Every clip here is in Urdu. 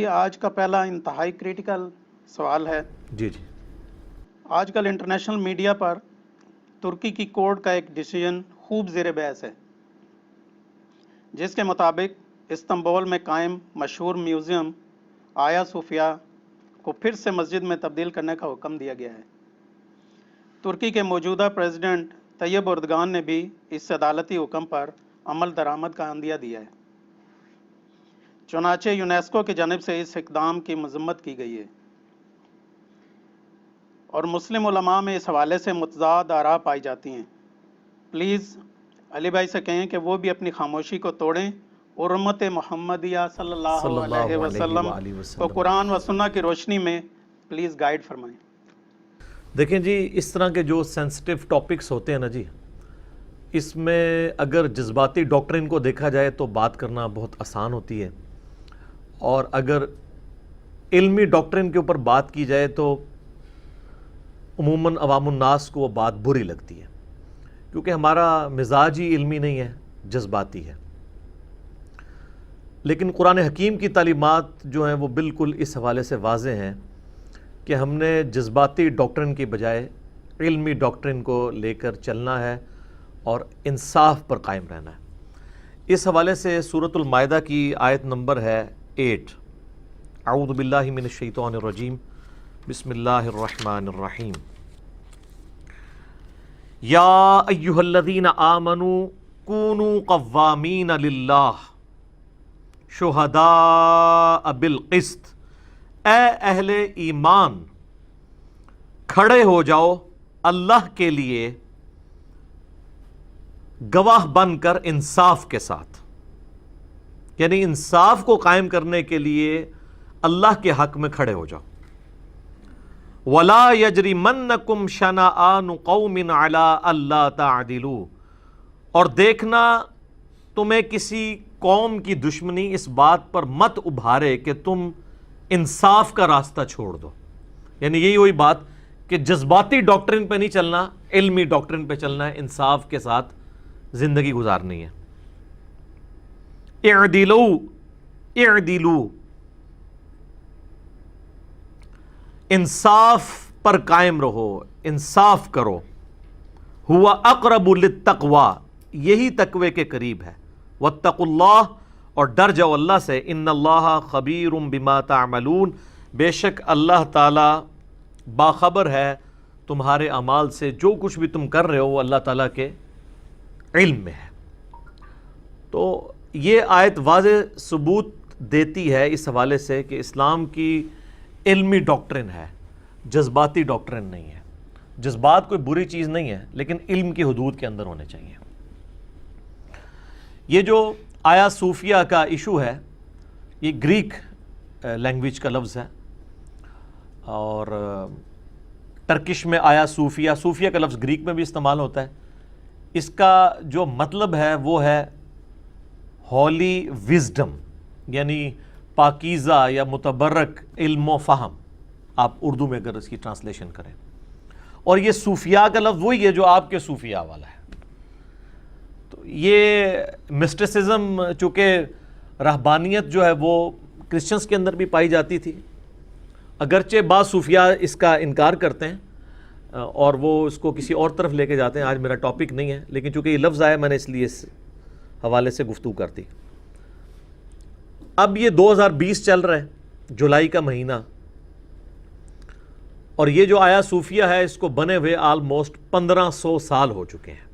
آج کا پہلا انتہائی کریٹیکل سوال ہے۔ جی آج کل انٹرنیشنل میڈیا پر ترکی کی کورٹ کا ایک ڈیسیژن خوب زیر بحث ہے، جس کے مطابق استنبول میں قائم مشہور میوزیم آیا صوفیہ کو پھر سے مسجد میں تبدیل کرنے کا حکم دیا گیا ہے۔ ترکی کے موجودہ پریزیڈنٹ طیب اردگان نے بھی اس عدالتی حکم پر عمل درآمد کا عندیہ دیا ہے۔ چنانچہ یونیسکو کی جانب سے اس اقدام کی مذمت کی گئی ہے، اور مسلم علماء میں اس حوالے سے متضاد آراء پائی جاتی ہیں۔ پلیز علی بھائی سے کہیں کہ وہ بھی اپنی خاموشی کو توڑیں اور امت محمدیہ صلی اللہ علیہ وسلم کو قرآن و سنہ کی روشنی میں پلیز گائیڈ فرمائیں۔ دیکھیں جی، اس طرح کے جو سینسٹیو ٹاپکس ہوتے ہیں نا جی، اس میں اگر جذباتی ڈاکٹرن کو دیکھا جائے تو بات کرنا بہت آسان ہوتی ہے، اور اگر علمی ڈاکٹرن کے اوپر بات کی جائے تو عموماً عوام الناس کو وہ بات بری لگتی ہے، کیونکہ ہمارا مزاج ہی علمی نہیں ہے، جذباتی ہے۔ لیکن قرآن حکیم کی تعلیمات جو ہیں وہ بالکل اس حوالے سے واضح ہیں کہ ہم نے جذباتی ڈاکٹرن کی بجائے علمی ڈاکٹرن کو لے کر چلنا ہے اور انصاف پر قائم رہنا ہے۔ اس حوالے سے سورۃ المائدہ کی آیت نمبر ہے 8۔ اعوذ باللہ من الشیطان الرجیم، بسم اللہ الرحمن الرحیم۔ یا ایہا الذین آمنوا کونوا قوامین للہ شہداء بالقسط، اے اہل ایمان کھڑے ہو جاؤ اللہ کے لیے گواہ بن کر انصاف کے ساتھ، یعنی انصاف کو قائم کرنے کے لیے اللہ کے حق میں کھڑے ہو جاؤ۔ وَلَا يَجْرِمَنَّكُمْ شَنَآنُ قَوْمٍ عَلَىٰ أَلَّا تَعْدِلُوا، اور دیکھنا تمہیں کسی قوم کی دشمنی اس بات پر مت ابھارے کہ تم انصاف کا راستہ چھوڑ دو۔ یعنی یہی وہی بات کہ جذباتی ڈاکٹرن پہ نہیں چلنا، علمی ڈاکٹرن پہ چلنا ہے، انصاف کے ساتھ زندگی گزارنی ہے۔ اعدلوا، انصاف پر قائم رہو، انصاف کرو۔ ہوا اقرب للتقوی، یہی تقوی کے قریب ہے۔ واتقوا اللہ، اور ڈر جاؤ اللہ سے۔ ان اللہ خبیر بما تعملون، بے شک اللہ تعالی باخبر ہے تمہارے اعمال سے، جو کچھ بھی تم کر رہے ہو وہ اللہ تعالیٰ کے علم میں ہے۔ تو یہ آیت واضح ثبوت دیتی ہے اس حوالے سے کہ اسلام کی علمی ڈاکٹرن ہے، جذباتی ڈاکٹرن نہیں ہے۔ جذبات کوئی بری چیز نہیں ہے، لیکن علم کی حدود کے اندر ہونے چاہیے۔ یہ جو آیا صوفیہ کا ایشو ہے، یہ گریک لینگویج کا لفظ ہے، اور ٹرکش میں آیا صوفیہ، صوفیہ کا لفظ گریک میں بھی استعمال ہوتا ہے۔ اس کا جو مطلب ہے وہ ہے ہولی وزڈم، یعنی پاکیزہ یا متبرک علم و فہم، آپ اردو میں اگر اس کی ٹرانسلیشن کریں۔ اور یہ صوفیاء کا لفظ وہی ہے جو آپ کے صوفیاء والا ہے۔ تو یہ مسٹسزم، چونکہ رہبانیت جو ہے وہ کرسچنز کے اندر بھی پائی جاتی تھی، اگرچہ بعض صوفیاء اس کا انکار کرتے ہیں اور وہ اس کو کسی اور طرف لے کے جاتے ہیں۔ آج میرا ٹاپک نہیں ہے، لیکن چونکہ یہ لفظ آیا میں نے اس لیے اس حوالے سے گفتگو کر دی۔ اب یہ 2020 چل رہا ہے، جولائی کا مہینہ، اور یہ جو آیا صوفیہ ہے اس کو بنے ہوئے آلموسٹ 1500 سال ہو چکے ہیں۔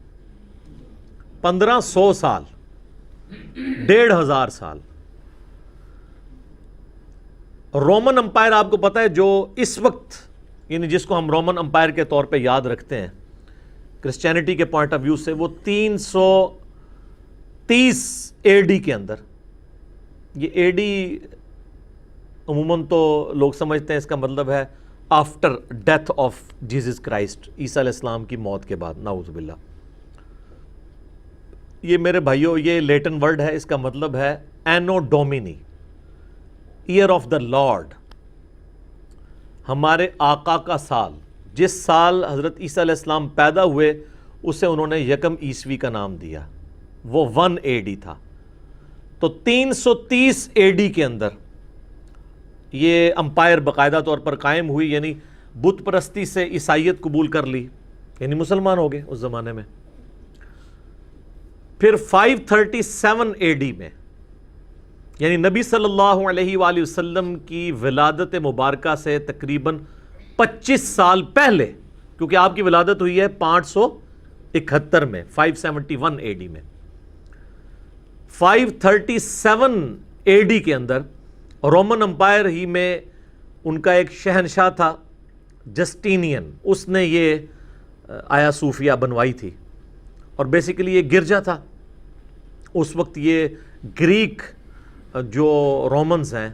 1500 سال، 1500 سال۔ رومن امپائر آپ کو پتہ ہے جو اس وقت، یعنی جس کو ہم رومن امپائر کے طور پہ یاد رکھتے ہیں کرسچینٹی کے پوائنٹ آف ویو سے، وہ 330 اے ڈی کے اندر، یہ اے ڈی عموماً تو لوگ سمجھتے ہیں اس کا مطلب ہے after death of Jesus Christ, عیسیٰ علیہ السلام کی موت کے بعد، نعوذ باللہ۔ یہ میرے بھائیوں یہ لیٹن ورڈ ہے، اس کا مطلب ہے اینو ڈومینی، ایئر آف دا لارڈ، ہمارے آقا کا سال۔ جس سال حضرت عیسیٰ علیہ السلام پیدا ہوئے اسے انہوں نے یکم عیسوی کا نام دیا، وہ 1 AD تھا۔ تو 330 AD کے اندر یہ امپائر باقاعدہ طور پر قائم ہوئی، یعنی بت پرستی سے عیسائیت قبول کر لی، یعنی مسلمان ہو گئے اس زمانے میں۔ پھر 537 AD میں، یعنی نبی صلی اللہ علیہ وآلہ وسلم کی ولادت مبارکہ سے تقریباً 25 سال پہلے، کیونکہ آپ کی ولادت ہوئی ہے 571 میں، 571 AD میں، 537 AD کے اندر رومن امپائر ہی میں ان کا ایک شہنشاہ تھا جسٹینین، اس نے یہ آیا صوفیہ بنوائی تھی، اور بیسیکلی یہ گرجا تھا۔ اس وقت یہ گریک جو رومنز ہیں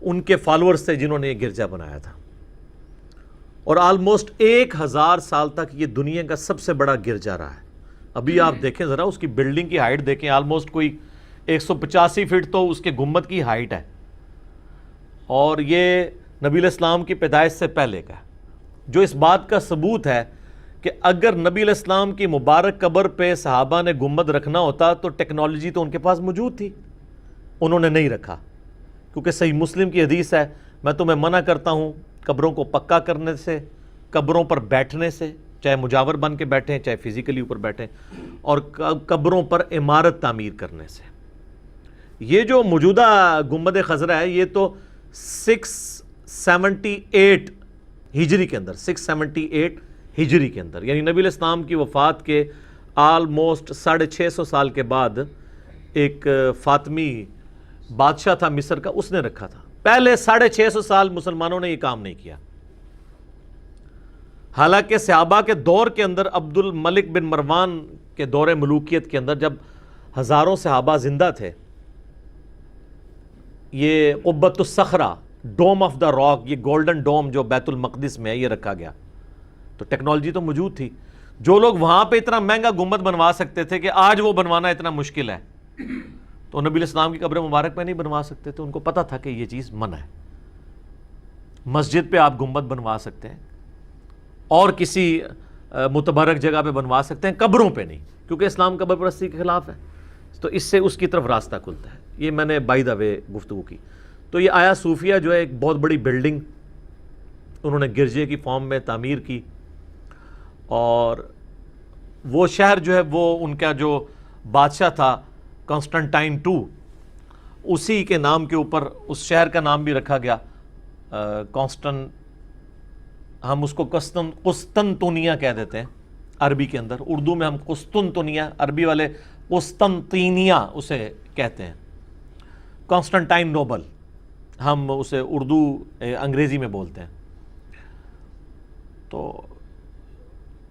ان کے فالورز تھے جنہوں نے یہ گرجا بنایا تھا، اور آلموسٹ 1000 سال تک یہ دنیا کا سب سے بڑا گرجا رہا ہے۔ ابھی آپ دیکھیں ذرا اس کی بلڈنگ کی ہائٹ دیکھیں، آلموسٹ کوئی 185 فٹ تو اس کے گنبد کی ہائٹ ہے، اور یہ نبی علیہ السلام کی پیدائش سے پہلے کا ہے، جو اس بات کا ثبوت ہے کہ اگر نبی علیہ السلام کی مبارک قبر پہ صحابہ نے گنبد رکھنا ہوتا تو ٹیکنالوجی تو ان کے پاس موجود تھی، انہوں نے نہیں رکھا، کیونکہ صحیح مسلم کی حدیث ہے، میں تمہیں منع کرتا ہوں قبروں کو پکا کرنے سے، قبروں پر بیٹھنے سے، چاہے مجاور بن کے بیٹھیں چاہے فزیکلی اوپر بیٹھیں، اور قبروں پر عمارت تعمیر کرنے سے۔ یہ جو موجودہ گنبد خضرا ہے یہ تو 678 ہجری کے اندر، 678 ہجری کے اندر، یعنی نبی علیہ السلام کی وفات کے آلموسٹ 650 سال کے بعد ایک فاطمی بادشاہ تھا مصر کا، اس نے رکھا تھا۔ پہلے 650 سال مسلمانوں نے یہ کام نہیں کیا، حالانکہ صحابہ کے دور کے اندر عبد الملک بن مروان کے دور ملوکیت کے اندر جب ہزاروں صحابہ زندہ تھے، یہ قبۃ الصخرہ، ڈوم آف دا راک، یہ گولڈن ڈوم جو بیت المقدس میں ہے، یہ رکھا گیا، تو ٹیکنالوجی تو موجود تھی۔ جو لوگ وہاں پہ اتنا مہنگا گنبد بنوا سکتے تھے کہ آج وہ بنوانا اتنا مشکل ہے، تو نبی علیہ السلام کی قبر مبارک پہ نہیں بنوا سکتے تھے، ان کو پتہ تھا کہ یہ چیز منع ہے۔ مسجد پہ آپ گنبد بنوا سکتے ہیں اور کسی متبرک جگہ پہ بنوا سکتے ہیں، قبروں پہ نہیں، کیونکہ اسلام قبر پرستی کے خلاف ہے، تو اس سے اس کی طرف راستہ کھلتا ہے۔ یہ میں نے بائی دا وے گفتگو کی۔ تو یہ آیا صوفیہ جو ہے ایک بہت بڑی بلڈنگ انہوں نے گرجے کی فارم میں تعمیر کی، اور وہ شہر جو ہے وہ ان کا جو بادشاہ تھا کانسٹنٹائن II، اسی کے نام کے اوپر اس شہر کا نام بھی رکھا گیا، ہم اس کو قسطنطنیہ کہہ دیتے ہیں عربی کے اندر، اردو میں ہم قسطنطنیہ، عربی والے قسطنطینیہ اسے کہتے ہیں، کانسٹنٹائن نوبل ہم اسے اردو انگریزی میں بولتے ہیں۔ تو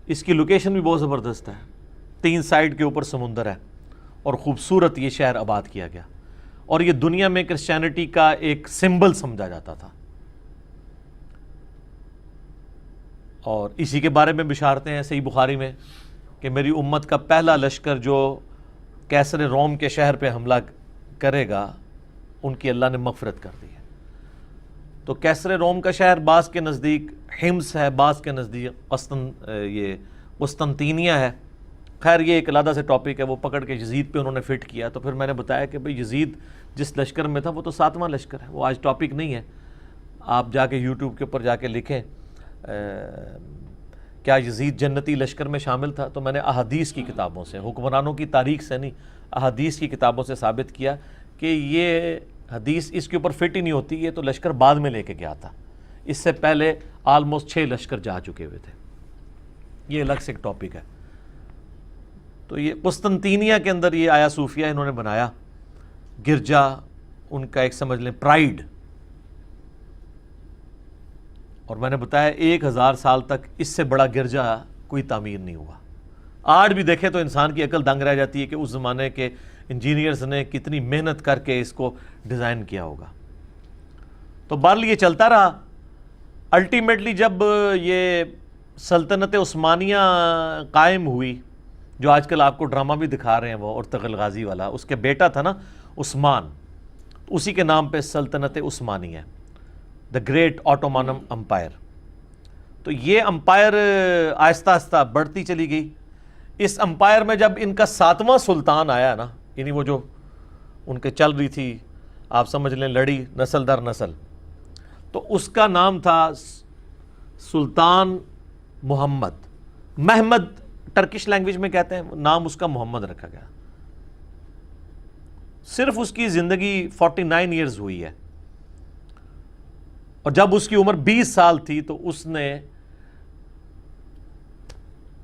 اس کی لوکیشن بھی بہت زبردست ہے، 3 سائڈ کے اوپر سمندر ہے، اور خوبصورت یہ شہر آباد کیا گیا، اور یہ دنیا میں کرسچینٹی کا ایک سمبل سمجھا جاتا تھا۔ اور اسی کے بارے میں بشارتیں ہیں صحیح بخاری میں کہ میری امت کا پہلا لشکر جو کیسر روم کے شہر پہ حملہ کرے گا ان کی اللہ نے مغفرت کر دی ہے۔ تو کیسر روم کا شہر بعض کے نزدیک حمص ہے، بعض کے نزدیک قسطنطینیہ ہے۔ خیر یہ ایک علیحدہ سے ٹاپک ہے، وہ پکڑ کے یزید پہ انہوں نے فٹ کیا، تو پھر میں نے بتایا کہ بھئی یزید جس لشکر میں تھا وہ تو 7واں لشکر ہے، وہ آج ٹاپک نہیں ہے۔ آپ جا کے یوٹیوب کے اوپر جا کے لکھیں کیا یزید جنتی لشکر میں شامل تھا، تو میں نے احادیث کی کتابوں سے، حکمرانوں کی تاریخ سے نہیں، احادیث کی کتابوں سے ثابت کیا کہ یہ حدیث اس کے اوپر فٹ ہی نہیں ہوتی، یہ تو لشکر بعد میں لے کے گیا تھا، اس سے پہلے آلموسٹ 6 لشکر جا چکے ہوئے تھے۔ یہ الگ سے ایک ٹاپک ہے۔ تو یہ قسطنطینیہ کے اندر یہ آیا صوفیہ انہوں نے بنایا، گرجا ان کا ایک سمجھ لیں پرائیڈ، اور میں نے بتایا 1000 سال تک اس سے بڑا گرجا کوئی تعمیر نہیں ہوا۔ آج بھی دیکھیں تو انسان کی عقل دنگ رہ جاتی ہے کہ اس زمانے کے انجینئرز نے کتنی محنت کر کے اس کو ڈیزائن کیا ہوگا۔ تو بہرحال یہ چلتا رہا، الٹیمیٹلی جب یہ سلطنت عثمانیہ قائم ہوئی، جو آج کل آپ کو ڈرامہ بھی دکھا رہے ہیں وہ ارطغرل غازی والا، اس کے بیٹا تھا نا عثمان، اسی کے نام پہ سلطنت عثمانیہ، دا گریٹ آٹومانم امپائر۔ تو یہ امپائر آہستہ آہستہ بڑھتی چلی گئی۔ اس امپائر میں جب ان کا 7واں سلطان آیا نا، یعنی وہ جو ان کے چل رہی تھی آپ سمجھ لیں لڑی نسل در نسل. تو اس کا نام تھا سلطان محمد. محمد ٹرکش لینگویج میں کہتے ہیں, نام اس کا محمد رکھا گیا. صرف اس کی زندگی 49 ایئرز ہوئی ہے, اور جب اس کی عمر 20 سال تھی تو اس نے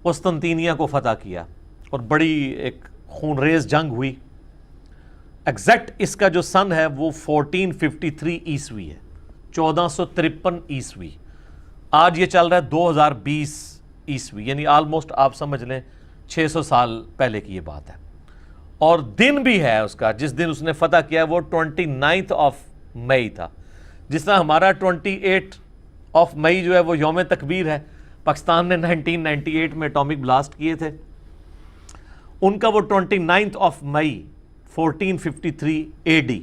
قسطنطینیہ کو فتح کیا, اور بڑی ایک خونریز جنگ ہوئی. ایگزیکٹ اس کا جو سن ہے وہ 1453 عیسوی ہے, 1453 عیسوی. آج یہ چل رہا ہے 2020 عیسوی, یعنی آلموسٹ آپ سمجھ لیں 600 سال پہلے کی یہ بات ہے. اور دن بھی ہے اس کا جس دن اس نے فتح کیا ہے وہ 29 مئی تھا. جس طرح ہمارا 28 مئی جو ہے وہ یوم تکبیر ہے, پاکستان نے 1998 میں اٹامک بلاسٹ کیے تھے, ان کا وہ 29 مئی 1453 AD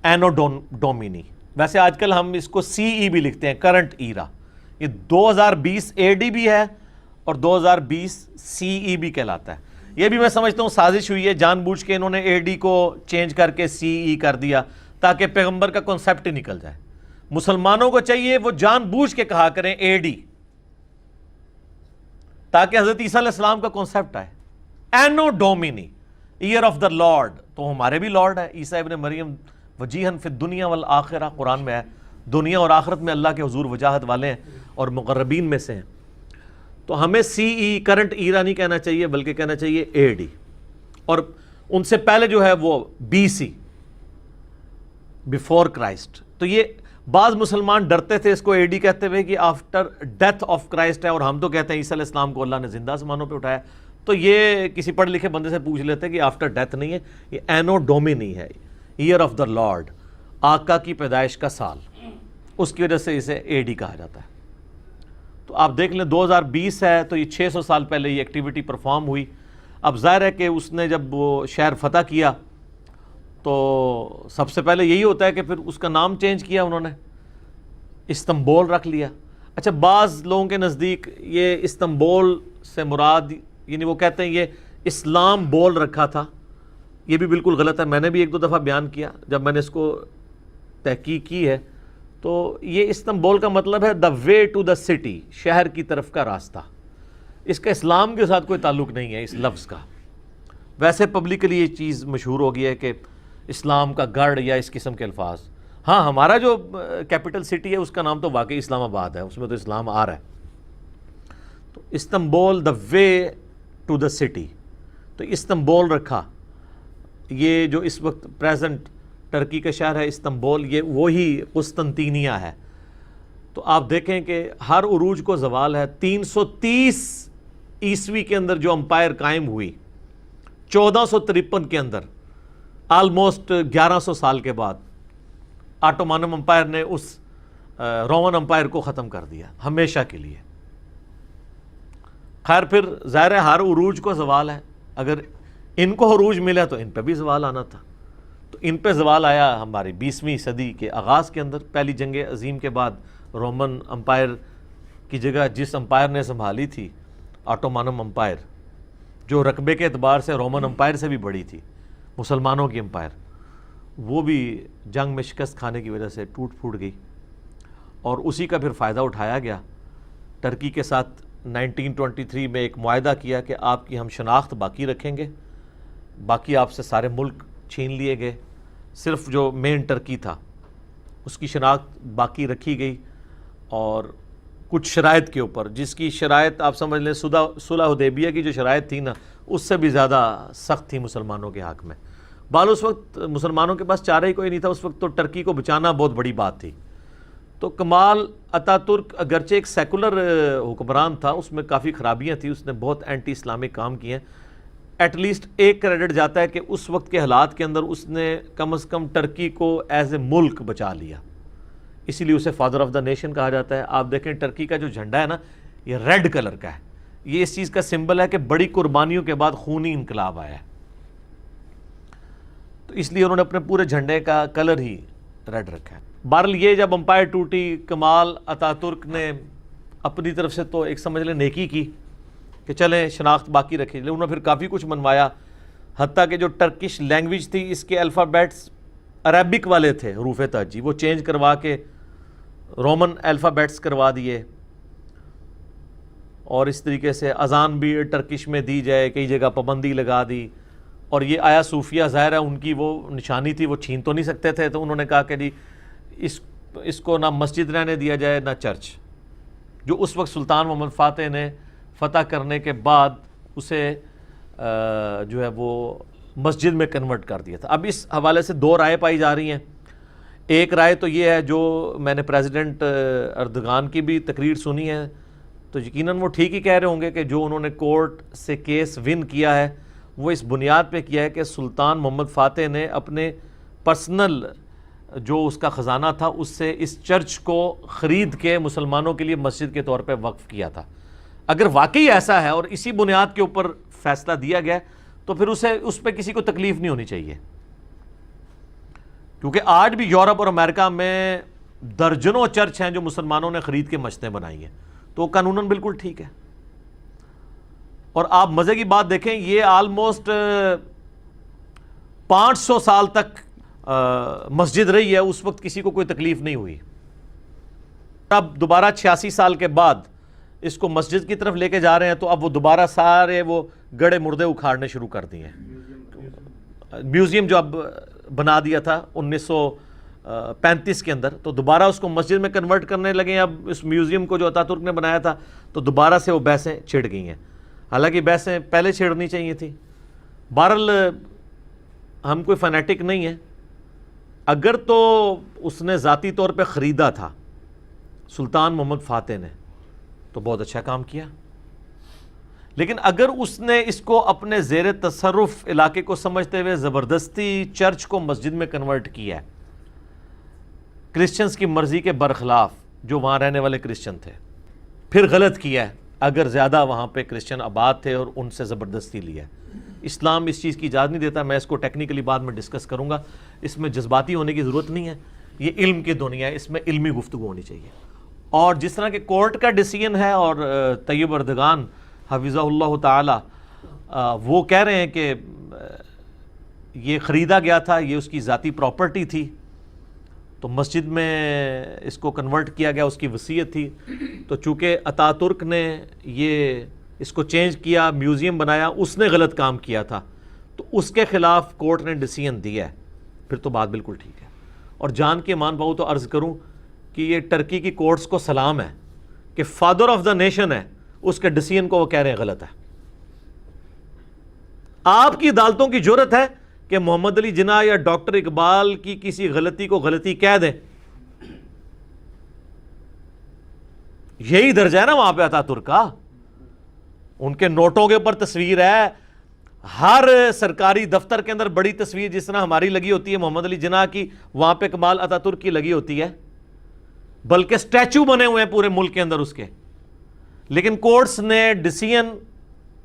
اینو ڈومینی. ویسے آج کل ہم اس کو CE بھی لکھتے ہیں, کرنٹ ایرا. یہ 2020 AD بھی ہے اور 2020 CE بھی کہلاتا ہے. یہ بھی میں سمجھتا ہوں سازش ہوئی ہے, جان بوجھ کے انہوں نے AD کو چینج کر کے CE کر دیا تاکہ پیغمبر کا کنسیپٹ ہی نکل جائے. مسلمانوں کو چاہیے وہ جان بوجھ کے کہا کریں AD, تاکہ حضرت عیسیٰ علیہ السلام کا کنسیپٹ آئے. اینو ڈومینی, ایئر آف دا لارڈ, تو ہمارے بھی لارڈ ہے عیسیٰ ابن مریم, وجیہن فی الدنیا والآخرہ, قرآن میں ہے. دنیا اور آخرت میں اللہ کے حضور وجاہت والے ہیں اور مقربین میں سے ہیں. تو ہمیں CE کرنٹ ایرا نہیں کہنا چاہیے بلکہ کہنا چاہیے AD. اور ان سے پہلے جو ہے وہ BC, بیفور کرائسٹ. تو یہ بعض مسلمان ڈرتے تھے اس کو AD کہتے ہوئے کہ آفٹر ڈیتھ آف کرائسٹ ہے, اور ہم تو کہتے ہیں عیسیٰ علیہ السلام کو اللہ نے زندہ آسمانوں پہ اٹھایا. تو یہ کسی پڑھے لکھے بندے سے پوچھ لیتے کہ آفٹر ڈیتھ نہیں ہے, یہ اینو ڈومینی ہے, ایئر آف دا لارڈ, آقا کی پیدائش کا سال, اس کی وجہ سے اسے AD کہا جاتا ہے. تو آپ دیکھ لیں 2020 ہے تو یہ 600 سال پہلے یہ ایکٹیویٹی پرفارم ہوئی. اب ظاہر ہے کہ اس نے جب وہ شہر فتح کیا تو سب سے پہلے یہی ہوتا ہے کہ پھر اس کا نام چینج کیا انہوں نے, استنبول رکھ لیا. اچھا, بعض لوگوں کے نزدیک یہ استنبول سے مراد, یعنی وہ کہتے ہیں یہ اسلام بول رکھا تھا. یہ بھی بالکل غلط ہے. میں نے بھی ایک دو دفعہ بیان کیا جب میں نے اس کو تحقیق کی ہے, تو یہ استنبول کا مطلب ہے دا وے ٹو دا سٹی, شہر کی طرف کا راستہ. اس کا اسلام کے ساتھ کوئی تعلق نہیں ہے اس لفظ کا. ویسے پبلکلی یہ چیز مشہور ہو گئی ہے کہ اسلام کا گڑھ یا اس قسم کے الفاظ. ہاں, ہمارا جو کیپٹل سٹی ہے اس کا نام تو واقعی اسلام آباد ہے, اس میں تو اسلام آ رہا ہے. تو Istanbul the way to the city, تو استنبول رکھا. یہ جو اس وقت پریزنٹ ٹرکی کا شہر ہے استنبول, یہ وہی قسطنطینیہ ہے. تو آپ دیکھیں کہ ہر عروج کو زوال ہے. 330 عیسوی کے اندر جو امپائر قائم ہوئی, 1453 کے اندر, آلموسٹ 1100 سال کے بعد آٹومانم امپائر نے اس رومن امپائر کو ختم کر دیا ہمیشہ کے لیے. خیر, پھر ظاہر ہے ہر عروج کو زوال ہے. اگر ان کو عروج ملا تو ان پہ بھی زوال آنا تھا. تو ان پہ زوال آیا ہماری 20ویں صدی کے آغاز کے اندر. پہلی جنگ عظیم کے بعد رومن امپائر کی جگہ جس امپائر نے سنبھالی تھی, آٹومانم امپائر, جو رقبے کے اعتبار سے رومن امپائر سے بھی بڑی تھی, مسلمانوں کی امپائر, وہ بھی جنگ میں شکست کھانے کی وجہ سے ٹوٹ پھوٹ گئی. اور اسی کا پھر فائدہ اٹھایا گیا. ٹرکی کے ساتھ 1923 میں ایک معاہدہ کیا کہ آپ کی ہم شناخت باقی رکھیں گے, باقی آپ سے سارے ملک چھین لیے گئے, صرف جو مین ٹرکی تھا اس کی شناخت باقی رکھی گئی. اور کچھ شرائط کے اوپر, جس کی شرائط آپ سمجھ لیں صلح حدیبیہ کی جو شرائط تھی نا, اس سے بھی زیادہ سخت تھی مسلمانوں کے حق میں. اس وقت مسلمانوں کے پاس چارہ ہی کوئی نہیں تھا. اس وقت تو ٹرکی کو بچانا بہت بڑی بات تھی. تو کمال اتا ترک اگرچہ ایک سیکولر حکمران تھا, اس میں کافی خرابیاں تھیں, اس نے بہت اینٹی اسلامک کام کیے ہیں. ایٹ لیسٹ ایک کریڈٹ جاتا ہے کہ اس وقت کے حالات کے اندر اس نے کم از کم ٹرکی کو ایز اے ملک بچا لیا. اسی لیے اسے فادر آف دا نیشن کہا جاتا ہے. آپ دیکھیں ٹرکی کا جو جھنڈا ہے نا, یہ ریڈ کلر کا ہے. یہ اس چیز کا سمبل ہے کہ بڑی قربانیوں کے بعد خونی انقلاب آیا ہے. تو اس لیے انہوں نے اپنے پورے جھنڈے کا کلر ہی ریڈ رکھا ہے. بہرحال یہ جب امپائر ٹوٹی, کمال اتا ترک نے اپنی طرف سے تو ایک سمجھ لیں نیکی کی کہ چلیں شناخت باقی رکھیں. انہوں نے پھر کافی کچھ منوایا, حتیٰ کہ جو ٹرکش لینگویج تھی اس کے الفابیٹس عربک والے تھے حروف تہجی، وہ چینج کروا کے رومن الفابیٹس کروا دیے، اور اس طریقے سے اذان بھی ٹرکش میں دی جائے، کئی جگہ پابندی لگا دی. اور یہ آیا صوفیہ ظاہر ہے ان کی وہ نشانی تھی، وہ چھین تو نہیں سکتے تھے، تو انہوں نے کہا کہ جی اس کو نہ مسجد رہنے دیا جائے نہ چرچ. جو اس وقت سلطان محمد فاتح نے فتح کرنے کے بعد اسے جو ہے وہ مسجد میں کنورٹ کر دیا تھا. اب اس حوالے سے دو رائے پائی جا رہی ہیں. ایک رائے تو یہ ہے، جو میں نے پریزیڈنٹ اردگان کی بھی تقریر سنی ہے، تو یقیناً وہ ٹھیک ہی کہہ رہے ہوں گے کہ جو انہوں نے کورٹ سے کیس ون کیا ہے وہ اس بنیاد پہ کیا ہے کہ سلطان محمد فاتح نے اپنے پرسنل جو اس کا خزانہ تھا اس سے اس چرچ کو خرید کے مسلمانوں کے لیے مسجد کے طور پہ وقف کیا تھا. اگر واقعی ایسا ہے اور اسی بنیاد کے اوپر فیصلہ دیا گیا تو پھر اس پہ کسی کو تکلیف نہیں ہونی چاہیے، کیونکہ آج بھی یورپ اور امریکہ میں درجنوں چرچ ہیں جو مسلمانوں نے خرید کے مسجدیں بنائی ہیں، تو قانوناً بالکل ٹھیک ہے. اور آپ مزے کی بات دیکھیں، یہ آلموسٹ 500 سال تک مسجد رہی ہے، اس وقت کسی کو کوئی تکلیف نہیں ہوئی. اب دوبارہ 86 سال کے بعد اس کو مسجد کی طرف لے کے جا رہے ہیں، تو اب وہ دوبارہ سارے وہ گڑے مردے اکھاڑنے شروع کر دیے ہیں. میوزیم جو اب بنا دیا تھا 1935 کے اندر، تو دوبارہ اس کو مسجد میں کنورٹ کرنے لگے ہیں. اب اس میوزیم کو جو اتا ترک نے بنایا تھا تو دوبارہ سے وہ بحثیں چھڑ گئی ہیں، حالانکہ بحثیں پہلے چھڑنی چاہیے تھی. بہرحال ہم کوئی فنیٹک نہیں ہیں. اگر تو اس نے ذاتی طور پہ خریدا تھا سلطان محمد فاتح نے تو بہت اچھا کام کیا، لیکن اگر اس نے اس کو اپنے زیر تصرف علاقے کو سمجھتے ہوئے زبردستی چرچ کو مسجد میں کنورٹ کیا ہے، کرسچنز کی مرضی کے برخلاف جو وہاں رہنے والے کرسچن تھے، پھر غلط کیا ہے. اگر زیادہ وہاں پہ کرسچن آباد تھے اور ان سے زبردستی لیا ہے، اسلام اس چیز کی اجازت نہیں دیتا. میں اس کو ٹیکنیکلی بعد میں ڈسکس کروں گا، اس میں جذباتی ہونے کی ضرورت نہیں ہے. یہ علم کی دنیا ہے، اس میں علمی گفتگو ہونی چاہیے. اور جس طرح کہ کورٹ کا ڈیسیژن ہے اور طیب اردگان حفظہ اللہ تعالی وہ کہہ رہے ہیں کہ یہ خریدا گیا تھا، یہ اس کی ذاتی پراپرٹی تھی، تو مسجد میں اس کو کنورٹ کیا گیا، اس کی وصیت تھی. تو چونکہ اتا ترک نے یہ اس کو چینج کیا، میوزیم بنایا، اس نے غلط کام کیا تھا، تو اس کے خلاف کورٹ نے ڈیسیژن دیا ہے، پھر تو بات بالکل ٹھیک ہے. اور جان کے مان پاؤں تو عرض کروں کہ یہ ٹرکی کی کورٹس کو سلام ہے کہ فادر آف دا نیشن ہے، اس کے ڈیسیژن کو وہ کہہ رہے ہیں غلط ہے. آپ کی عدالتوں کی جرأت ہے کہ محمد علی جناح یا ڈاکٹر اقبال کی کسی غلطی کو غلطی کہہ دیں. یہی درجہ ہے نا وہاں پہ اتا ترک کا. ان کے نوٹوں کے اوپر تصویر ہے، ہر سرکاری دفتر کے اندر بڑی تصویر جس طرح ہماری لگی ہوتی ہے محمد علی جناح کی، وہاں پہ کمال اتا ترک کی لگی ہوتی ہے، بلکہ سٹیچو بنے ہوئے ہیں پورے ملک کے اندر اس کے. لیکن کورٹس نے ڈیسیژن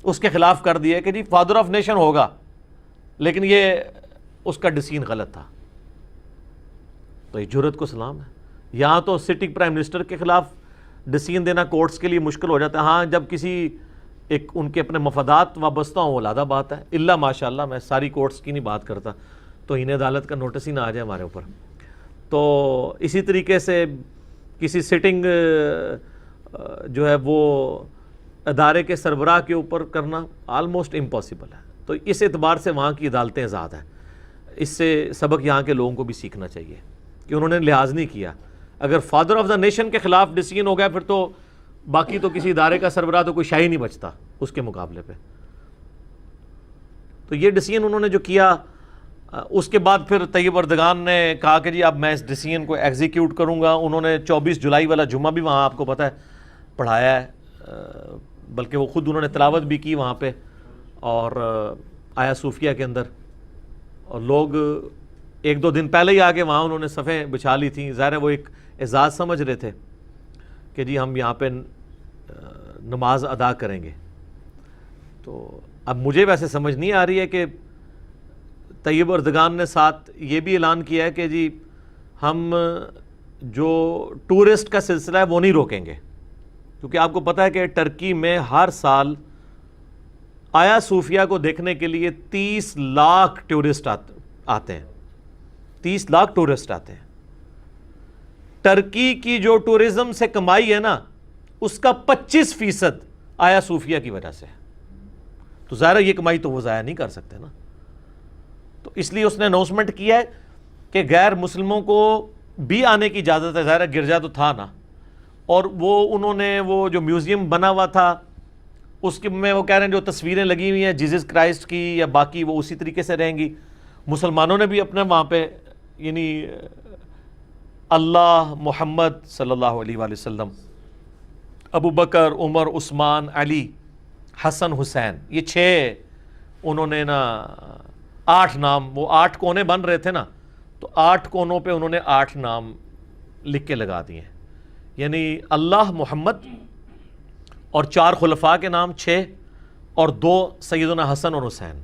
اس کے خلاف کر دیا کہ جی فادر آف نیشن ہوگا، لیکن یہ اس کا ڈیسیژن غلط تھا. تو یہ جرأت کو سلام ہے. یہاں تو سٹنگ پرائم منسٹر کے خلاف ڈیسیژن دینا کورٹس کے لیے مشکل ہو جاتا ہے. ہاں جب کسی ایک ان کے اپنے مفادات وابستہ ہوں وہ علیحدہ بات ہے، الا ماشاء اللہ میں ساری کورٹس کی نہیں بات کرتا، تو انہیں عدالت کا نوٹس ہی نہ آ جائے ہمارے اوپر. تو اسی طریقے سے کسی سٹنگ جو ہے وہ ادارے کے سربراہ کے اوپر کرنا آلموسٹ امپاسبل ہے. تو اس اعتبار سے وہاں کی عدالتیں زیاد ہیں. اس سے سبق یہاں کے لوگوں کو بھی سیکھنا چاہیے کہ انہوں نے لحاظ نہیں کیا. اگر فادر آف دا نیشن کے خلاف ڈیسیژن ہو گیا پھر تو باقی تو کسی ادارے کا سربراہ تو کوئی شاہی نہیں بچتا اس کے مقابلے پہ. تو یہ ڈیسیژن انہوں نے جو کیا، اس کے بعد پھر طیب اردگان نے کہا کہ جی اب میں اس ڈیسیژن کو ایگزیکیوٹ کروں گا. انہوں نے 24 جولائی والا جمعہ بھی وہاں آپ کو پتہ ہے پڑھایا ہے، بلکہ وہ خود انہوں نے تلاوت بھی کی وہاں پہ اور آیا صوفیہ کے اندر. اور لوگ ایک دو دن پہلے ہی آگے وہاں انہوں نے صفیں بچھا لی تھیں. ظاہر ہے وہ ایک اعزاز سمجھ رہے تھے کہ جی ہم یہاں پہ نماز ادا کریں گے. تو اب مجھے ویسے سمجھ نہیں آ رہی ہے کہ طیب اردگان نے ساتھ یہ بھی اعلان کیا ہے کہ جی ہم جو ٹورسٹ کا سلسلہ ہے وہ نہیں روکیں گے، کیونکہ آپ کو پتہ ہے کہ ٹرکی میں ہر سال آیا صوفیہ کو دیکھنے کے لیے 30 لاکھ ٹورسٹ آتے ہیں. 30 لاکھ ٹورسٹ آتے ہیں. ٹرکی کی جو ٹورزم سے کمائی ہے نا اس کا 25% آیا صوفیہ کی وجہ سے. تو ظاہر یہ کمائی تو وہ ضائع نہیں کر سکتے نا. تو اس لیے اس نے اناؤنسمنٹ کیا ہے کہ غیر مسلموں کو بھی آنے کی اجازت ہے. ظاہر گرجا تو تھا نا, اور وہ انہوں نے وہ جو میوزیم بنا ہوا تھا اس کے میں وہ کہہ رہے ہیں جو تصویریں لگی ہوئی ہیں جیزس کرائسٹ کی یا باقی وہ اسی طریقے سے رہیں گی. مسلمانوں نے بھی اپنے وہاں پہ یعنی اللہ, محمد صلی اللہ علیہ وآلہ وسلم, ابو بکر, عمر, عثمان, علی, حسن, حسین, یہ 6 انہوں نے نا 8 نام, وہ 8 کونے بن رہے تھے نا, تو 8 کونوں پہ انہوں نے 8 نام لکھ کے لگا دیے ہیں. یعنی اللہ, محمد اور 4 خلفاء کے نام 6 اور 2 سیدنا حسن اور حسین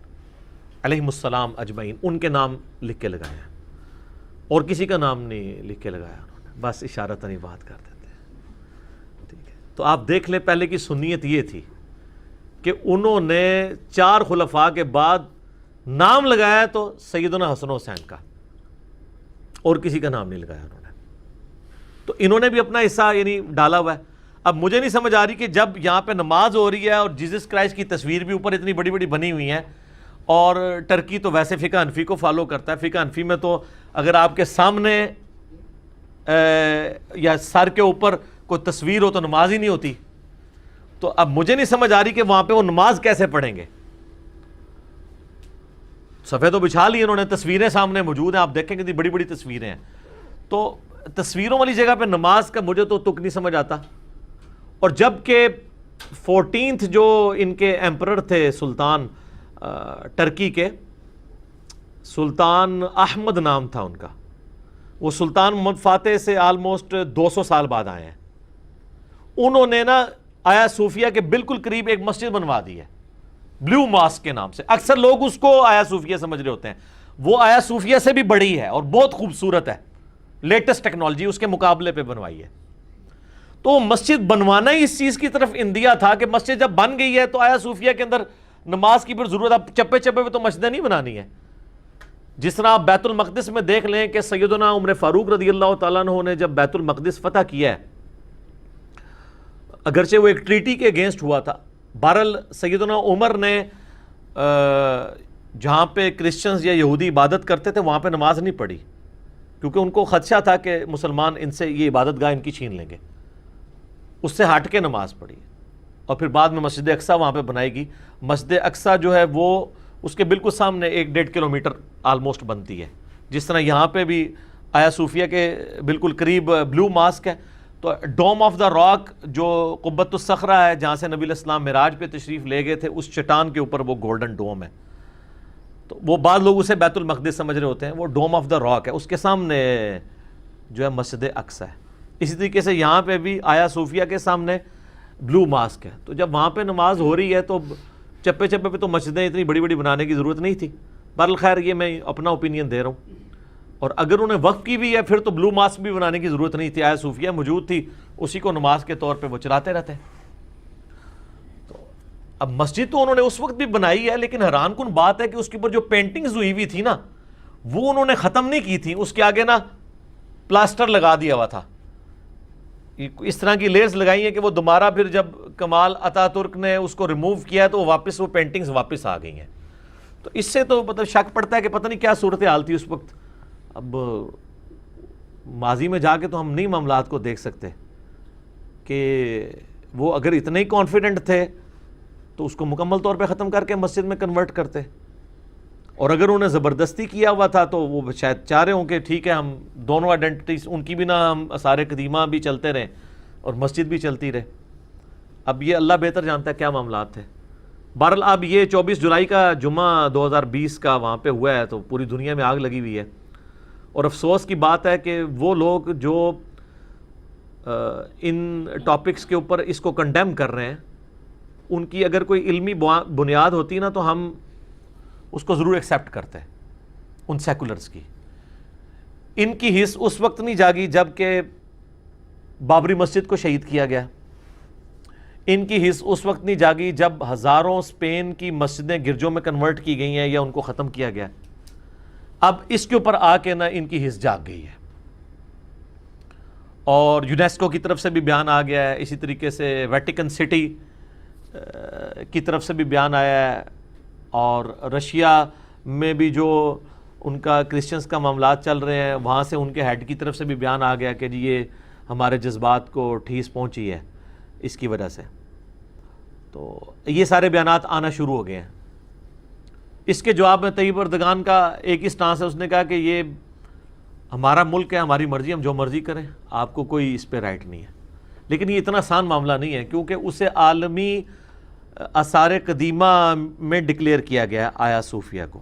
علیہم السلام اجمعین, ان کے نام لکھ کے لگائے ہیں. اور کسی کا نام نہیں لکھ کے لگایا انہوں نے, بس اشارتاً ہی بات کر دیتے ہیں. ٹھیک ہے, تو آپ دیکھ لیں پہلے کی سنیت یہ تھی کہ انہوں نے 4 خلفاء کے بعد نام لگایا تو سیدنا حسن و حسین کا, اور کسی کا نام نہیں لگایا انہوں نے. تو انہوں نے بھی اپنا حصہ یعنی ڈالا ہوا ہے. اب مجھے نہیں سمجھ آ رہی کہ جب یہاں پہ نماز ہو رہی ہے اور جیزس کرائسٹ کی تصویر بھی اوپر اتنی بڑی بڑی بنی ہوئی ہیں, اور ٹرکی تو ویسے فقہ حنفی کو فالو کرتا ہے. فقہ حنفی میں تو اگر آپ کے سامنے یا سر کے اوپر کوئی تصویر ہو تو نماز ہی نہیں ہوتی. تو اب مجھے نہیں سمجھ آ رہی کہ وہاں پہ وہ نماز کیسے پڑھیں گے. صفحے تو بچھا لی انہوں نے, تصویریں سامنے موجود ہیں, آپ دیکھیں کتنی بڑی بڑی تصویریں ہیں. تو تصویروں والی جگہ پہ نماز کا مجھے تو تک نہیں سمجھ آتا. اور جب کہ 14 جو ان کے ایمپرر تھے سلطان ٹرکی کے, سلطان احمد نام تھا ان کا, وہ سلطان محمد فاتح سے آلموسٹ 200 سال بعد آئے ہیں. انہوں نے نا آیا صوفیہ کے بالکل قریب ایک مسجد بنوا دی ہے بلیو ماسک کے نام سے. اکثر لوگ اس کو آیا صوفیہ سمجھ رہے ہوتے ہیں, وہ آیا صوفیہ سے بھی بڑی ہے اور بہت خوبصورت ہے, لیٹسٹ ٹیکنالوجی اس کے مقابلے پہ بنوائی ہے. تو مسجد بنوانا ہی اس چیز کی طرف اندیا تھا کہ مسجد جب بن گئی ہے تو آیا صوفیہ کے اندر نماز کی پھر ضرورت, اب چپے چپے پہ تو مسجدیں نہیں بنانی ہے. جس طرح آپ بیت المقدس میں دیکھ لیں کہ سیدنا عمر فاروق رضی اللہ تعالیٰ عنہ نے جب بیت المقدس فتح کیا ہے, اگرچہ وہ ایک ٹریٹی کے اگینسٹ ہوا تھا, بہرحال سیدنا عمر نے جہاں پہ کرسچنز یا یہودی عبادت کرتے تھے وہاں پہ نماز نہیں پڑھی, کیونکہ ان کو خدشہ تھا کہ مسلمان ان سے یہ عبادت گاہ ان کی چھین لیں گے. اس سے ہٹ کے نماز پڑھی, اور پھر بعد میں مسجد اقصیٰ وہاں پہ بنائی گئی. مسجد اقصیٰ جو ہے وہ اس کے بالکل سامنے 1-1.5 کلومیٹر آلموسٹ بنتی ہے. جس طرح یہاں پہ بھی آیا صوفیہ کے بالکل قریب بلیو ماسک ہے, تو ڈوم آف دا راک جو قبۃ الصخرہ ہے جہاں سے نبی علیہ السلام معراج پہ تشریف لے گئے تھے, اس چٹان کے اوپر وہ گولڈن ڈوم ہے. تو وہ بعض لوگ اسے بیت المقدس سمجھ رہے ہوتے ہیں, وہ ڈوم آف دا راک ہے, اس کے سامنے جو ہے مسجد اقصیٰ ہے. اسی طریقے سے یہاں پہ بھی آیا صوفیہ کے سامنے بلیو ماسک ہے. تو جب وہاں پہ نماز ہو رہی ہے تو چپے چپے پہ تو مسجدیں اتنی بڑی بڑی بنانے کی ضرورت نہیں تھی. بہرحال خیر یہ میں اپنا اوپینین دے رہا ہوں, اور اگر انہیں وقف کی بھی ہے پھر تو بلیو ماسک بھی بنانے کی ضرورت نہیں تھی. آیا صوفیہ موجود تھی, اسی کو نماز کے طور پہ وہ چلاتے رہتے. تو اب مسجد تو انہوں نے اس وقت بھی بنائی ہے, لیکن حیران کن بات ہے کہ اس کے اوپر جو پینٹنگز ہوئی ہوئی تھی نا وہ انہوں نے ختم نہیں کی تھی, اس کے آگے نا پلاسٹر لگا دیا ہوا تھا. اس طرح کی لیئرز لگائی ہیں کہ وہ دوبارہ پھر جب کمال اتا ترک نے اس کو ریموو کیا تو واپس وہ پینٹنگز واپس آ گئی ہیں. تو اس سے تو مطلب شک پڑتا ہے کہ پتہ نہیں کیا صورتحال تھی اس وقت. اب ماضی میں جا کے تو ہم نہیں معاملات کو دیکھ سکتے کہ وہ اگر اتنے ہی کانفیڈنٹ تھے تو اس کو مکمل طور پہ ختم کر کے مسجد میں کنورٹ کرتے, اور اگر انہیں زبردستی کیا ہوا تھا تو وہ شاید چاہ رہے ہوں کہ ٹھیک ہے ہم دونوں آئیڈینٹیز ان کی بھی نہ, ہم آثار قدیمہ بھی چلتے رہیں اور مسجد بھی چلتی رہے. اب یہ اللہ بہتر جانتا ہے کیا معاملات تھے. بہرحال اب یہ 24 جولائی کا جمعہ 2020 کا وہاں پہ ہوا ہے تو پوری دنیا میں آگ لگی ہوئی ہے, اور افسوس کی بات ہے کہ وہ لوگ جو ان ٹاپکس کے اوپر اس کو کنڈیم کر رہے ہیں ان کی اگر کوئی علمی بنیاد ہوتی نا تو ہم اس کو ضرور ایکسیپٹ کرتے ہیں. ان سیکولرز کی ان کی حص اس وقت نہیں جاگی جب کہ بابری مسجد کو شہید کیا گیا, ان کی حص اس وقت نہیں جاگی جب ہزاروں اسپین کی مسجدیں گرجوں میں کنورٹ کی گئی ہیں یا ان کو ختم کیا گیا. اب اس کے اوپر آ کے نا ان کی حس جاگ گئی ہے، اور یونیسکو کی طرف سے بھی بیان آ گیا ہے، اسی طریقے سے ویٹیکن سٹی کی طرف سے بھی بیان آیا ہے، اور رشیا میں بھی جو ان کا کرسچنز کا معاملات چل رہے ہیں وہاں سے ان کے ہیڈ کی طرف سے بھی بیان آ گیا کہ جی یہ ہمارے جذبات کو ٹھیس پہنچی ہے اس کی وجہ سے. تو یہ سارے بیانات آنا شروع ہو گئے ہیں. اس کے جواب میں طیب اردگان کا ایک ہی سٹانس ہے، اس نے کہا کہ یہ ہمارا ملک ہے، ہماری مرضی، ہم جو مرضی کریں، آپ کو کوئی اس پہ رائٹ نہیں ہے. لیکن یہ اتنا آسان معاملہ نہیں ہے، کیونکہ اسے عالمی آثار قدیمہ میں ڈکلیئر کیا گیا ہے آیا صوفیہ کو.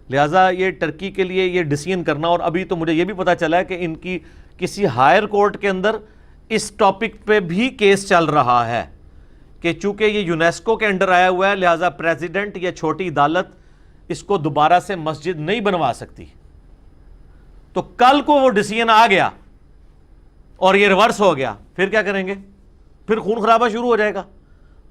لہٰذا یہ ٹرکی کے لیے یہ ڈیسیژن کرنا، اور ابھی تو مجھے یہ بھی پتہ چلا ہے کہ ان کی کسی ہائر کورٹ کے اندر اس ٹاپک پہ بھی کیس چل رہا ہے کہ چونکہ یہ یونیسکو کے انڈر آیا ہوا ہے، لہٰذا پریزیڈنٹ یا چھوٹی عدالت اس کو دوبارہ سے مسجد نہیں بنوا سکتی. تو کل کو وہ ڈیسیژن آ گیا اور یہ ریورس ہو گیا، پھر کیا کریں گے؟ پھر خون خرابہ شروع ہو جائے گا.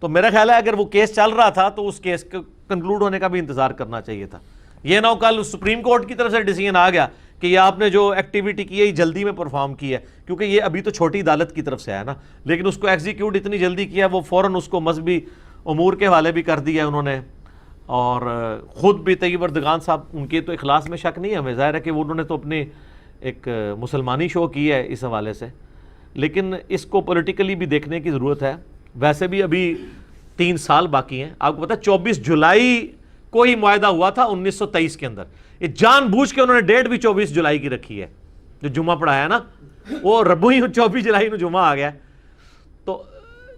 تو میرا خیال ہے اگر وہ کیس چل رہا تھا تو اس کیس کے کنکلوڈ ہونے کا بھی انتظار کرنا چاہیے تھا. یہ نہ ہو کل سپریم کورٹ کی طرف سے ڈیسیژن آ گیا کہ یہ آپ نے جو ایکٹیویٹی کی ہے یہ جلدی میں پرفارم کی ہے، کیونکہ یہ ابھی تو چھوٹی عدالت کی طرف سے آیا نا، لیکن اس کو ایگزیکیوٹ اتنی جلدی کیا وہ فوراً اس کو مذہبی امور کے حوالے بھی کر دیا انہوں نے. اور خود بھی طیب اردگان صاحب، ان کے تو اخلاص میں شک نہیں ہے ہمیں، ظاہر ہے کہ انہوں نے تو اپنی ایک مسلمانی شو کی ہے اس حوالے سے، لیکن اس کو پولیٹیکلی بھی دیکھنے کی ضرورت ہے. ویسے بھی ابھی 3 سال باقی ہیں. آپ کو پتہ ہے 24 جولائی کو ہی معاہدہ ہوا تھا 1923 کے اندر. یہ جان بوجھ کے انہوں نے ڈیٹ بھی 24 جولائی کی رکھی ہے، جو جمعہ پڑھایا نا وہ ربو ہی 24 جولائی کو جمعہ آ گیا. تو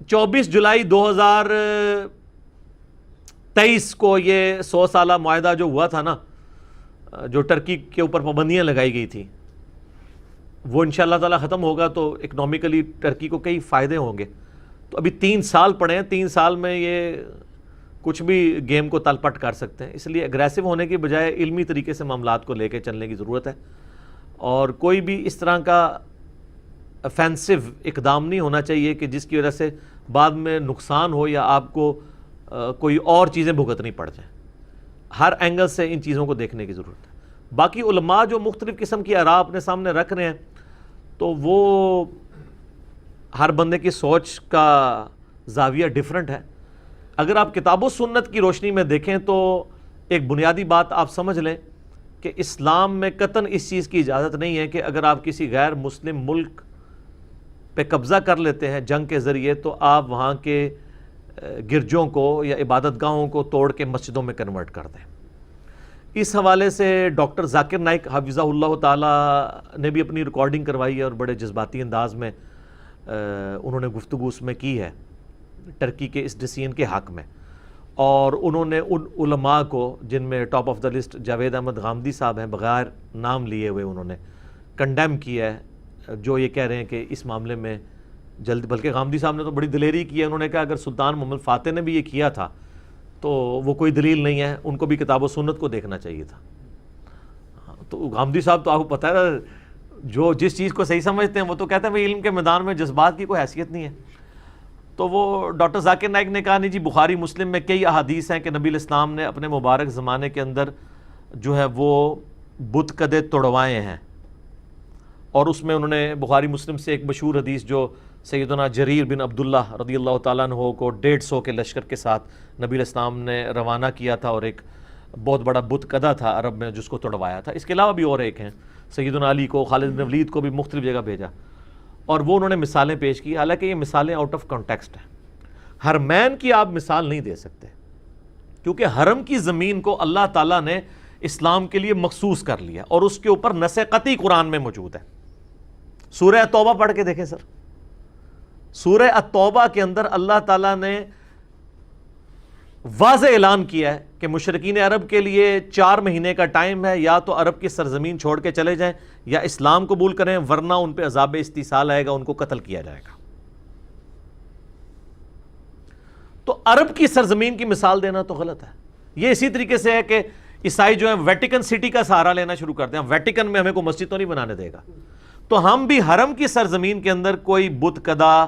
24 جولائی 2023 کو یہ 100 سالہ معاہدہ جو ہوا تھا نا، جو ٹرکی کے اوپر پابندیاں لگائی گئی تھی، وہ انشاءاللہ تعالی ختم ہوگا تو اکنومیکلی ٹرکی کو کئی فائدے ہوں گے. تو ابھی 3 سال پڑے ہیں، 3 سال میں یہ کچھ بھی گیم کو تل پٹ کر سکتے ہیں. اس لیے اگریسو ہونے کی بجائے علمی طریقے سے معاملات کو لے کے چلنے کی ضرورت ہے، اور کوئی بھی اس طرح کا افینسو اقدام نہیں ہونا چاہیے کہ جس کی وجہ سے بعد میں نقصان ہو یا آپ کو کوئی اور چیزیں بھگتنی پڑ جائیں. ہر اینگل سے ان چیزوں کو دیکھنے کی ضرورت ہے. باقی علماء جو مختلف قسم کی آراء اپنے سامنے رکھ رہے ہیں تو وہ ہر بندے کی سوچ کا زاویہ ڈیفرنٹ ہے. اگر آپ کتاب و سنت کی روشنی میں دیکھیں تو ایک بنیادی بات آپ سمجھ لیں کہ اسلام میں قطعاً اس چیز کی اجازت نہیں ہے کہ اگر آپ کسی غیر مسلم ملک پہ قبضہ کر لیتے ہیں جنگ کے ذریعے تو آپ وہاں کے گرجوں کو یا عبادت گاہوں کو توڑ کے مسجدوں میں کنورٹ کر دیں. اس حوالے سے ڈاکٹر ذاکر نائک حفظہ اللہ تعالی نے بھی اپنی ریکارڈنگ کروائی ہے اور بڑے جذباتی انداز میں انہوں نے گفتگو اس میں کی ہے ٹرکی کے اس ڈیسیژن کے حق میں. اور انہوں نے ان علماء کو جن میں top of the list Javed Ahmed Ghamidi sahab ہیں، بغیر نام لیے ہوئے انہوں نے کنڈیم کیا ہے، جو یہ کہہ رہے ہیں کہ اس معاملے میں جلد، بلکہ غامدی صاحب نے تو بڑی دلیری کی ہے. انہوں نے کہا اگر سلطان محمد فاتح نے بھی یہ کیا تھا تو وہ کوئی دلیل نہیں ہے، ان کو بھی کتاب و سنت کو دیکھنا چاہیے تھا. تو غامدی صاحب تو آپ کو پتہ ہے جو جس چیز کو صحیح سمجھتے ہیں وہ تو کہتے ہیں علم کے میدان میں جذبات کی کوئی حیثیت نہیں ہے. تو وہ ڈاکٹر ذاکر نائک نے کہا نہیں جی، بخاری مسلم میں کئی احادیث ہیں کہ نبی الاسلام نے اپنے مبارک زمانے کے اندر جو ہے وہ بت قدے توڑوائے ہیں. اور اس میں انہوں نے بخاری مسلم سے ایک مشہور حدیث جو سیدنا جریر بن عبداللہ رضی اللہ تعالیٰ عنہ کو 150 کے لشکر کے ساتھ نبی الاسلام نے روانہ کیا تھا، اور ایک بہت بڑا بت قدہ تھا عرب میں جس کو توڑوایا تھا. اس کے علاوہ بھی اور ایک ہیں، سیدنا علی کو، خالد بن ولید کو بھی مختلف جگہ بھیجا، اور وہ انہوں نے مثالیں پیش کی. حالانکہ یہ مثالیں آؤٹ آف کانٹیکسٹ ہیں. حرمین کی آپ مثال نہیں دے سکتے کیونکہ حرم کی زمین کو اللہ تعالیٰ نے اسلام کے لیے مخصوص کر لیا اور اس کے اوپر نص قطعی قرآن میں موجود ہے. سورہ التوبہ پڑھ کے دیکھیں سر، سورہ التوبہ کے اندر اللہ تعالیٰ نے واضح اعلان کیا ہے کہ مشرکین عرب کے لیے 4 مہینے کا ٹائم ہے، یا تو عرب کی سرزمین چھوڑ کے چلے جائیں یا اسلام قبول کریں، ورنہ ان پہ عذاب استیصال آئے گا، ان کو قتل کیا جائے گا. تو عرب کی سرزمین کی مثال دینا تو غلط ہے. یہ اسی طریقے سے ہے کہ عیسائی جو ہیں ویٹیکن سٹی کا سہارا لینا شروع کرتے ہیں، ویٹیکن میں ہمیں کوئی مسجد تو نہیں بنانے دے گا، تو ہم بھی حرم کی سرزمین کے اندر کوئی بت قدا،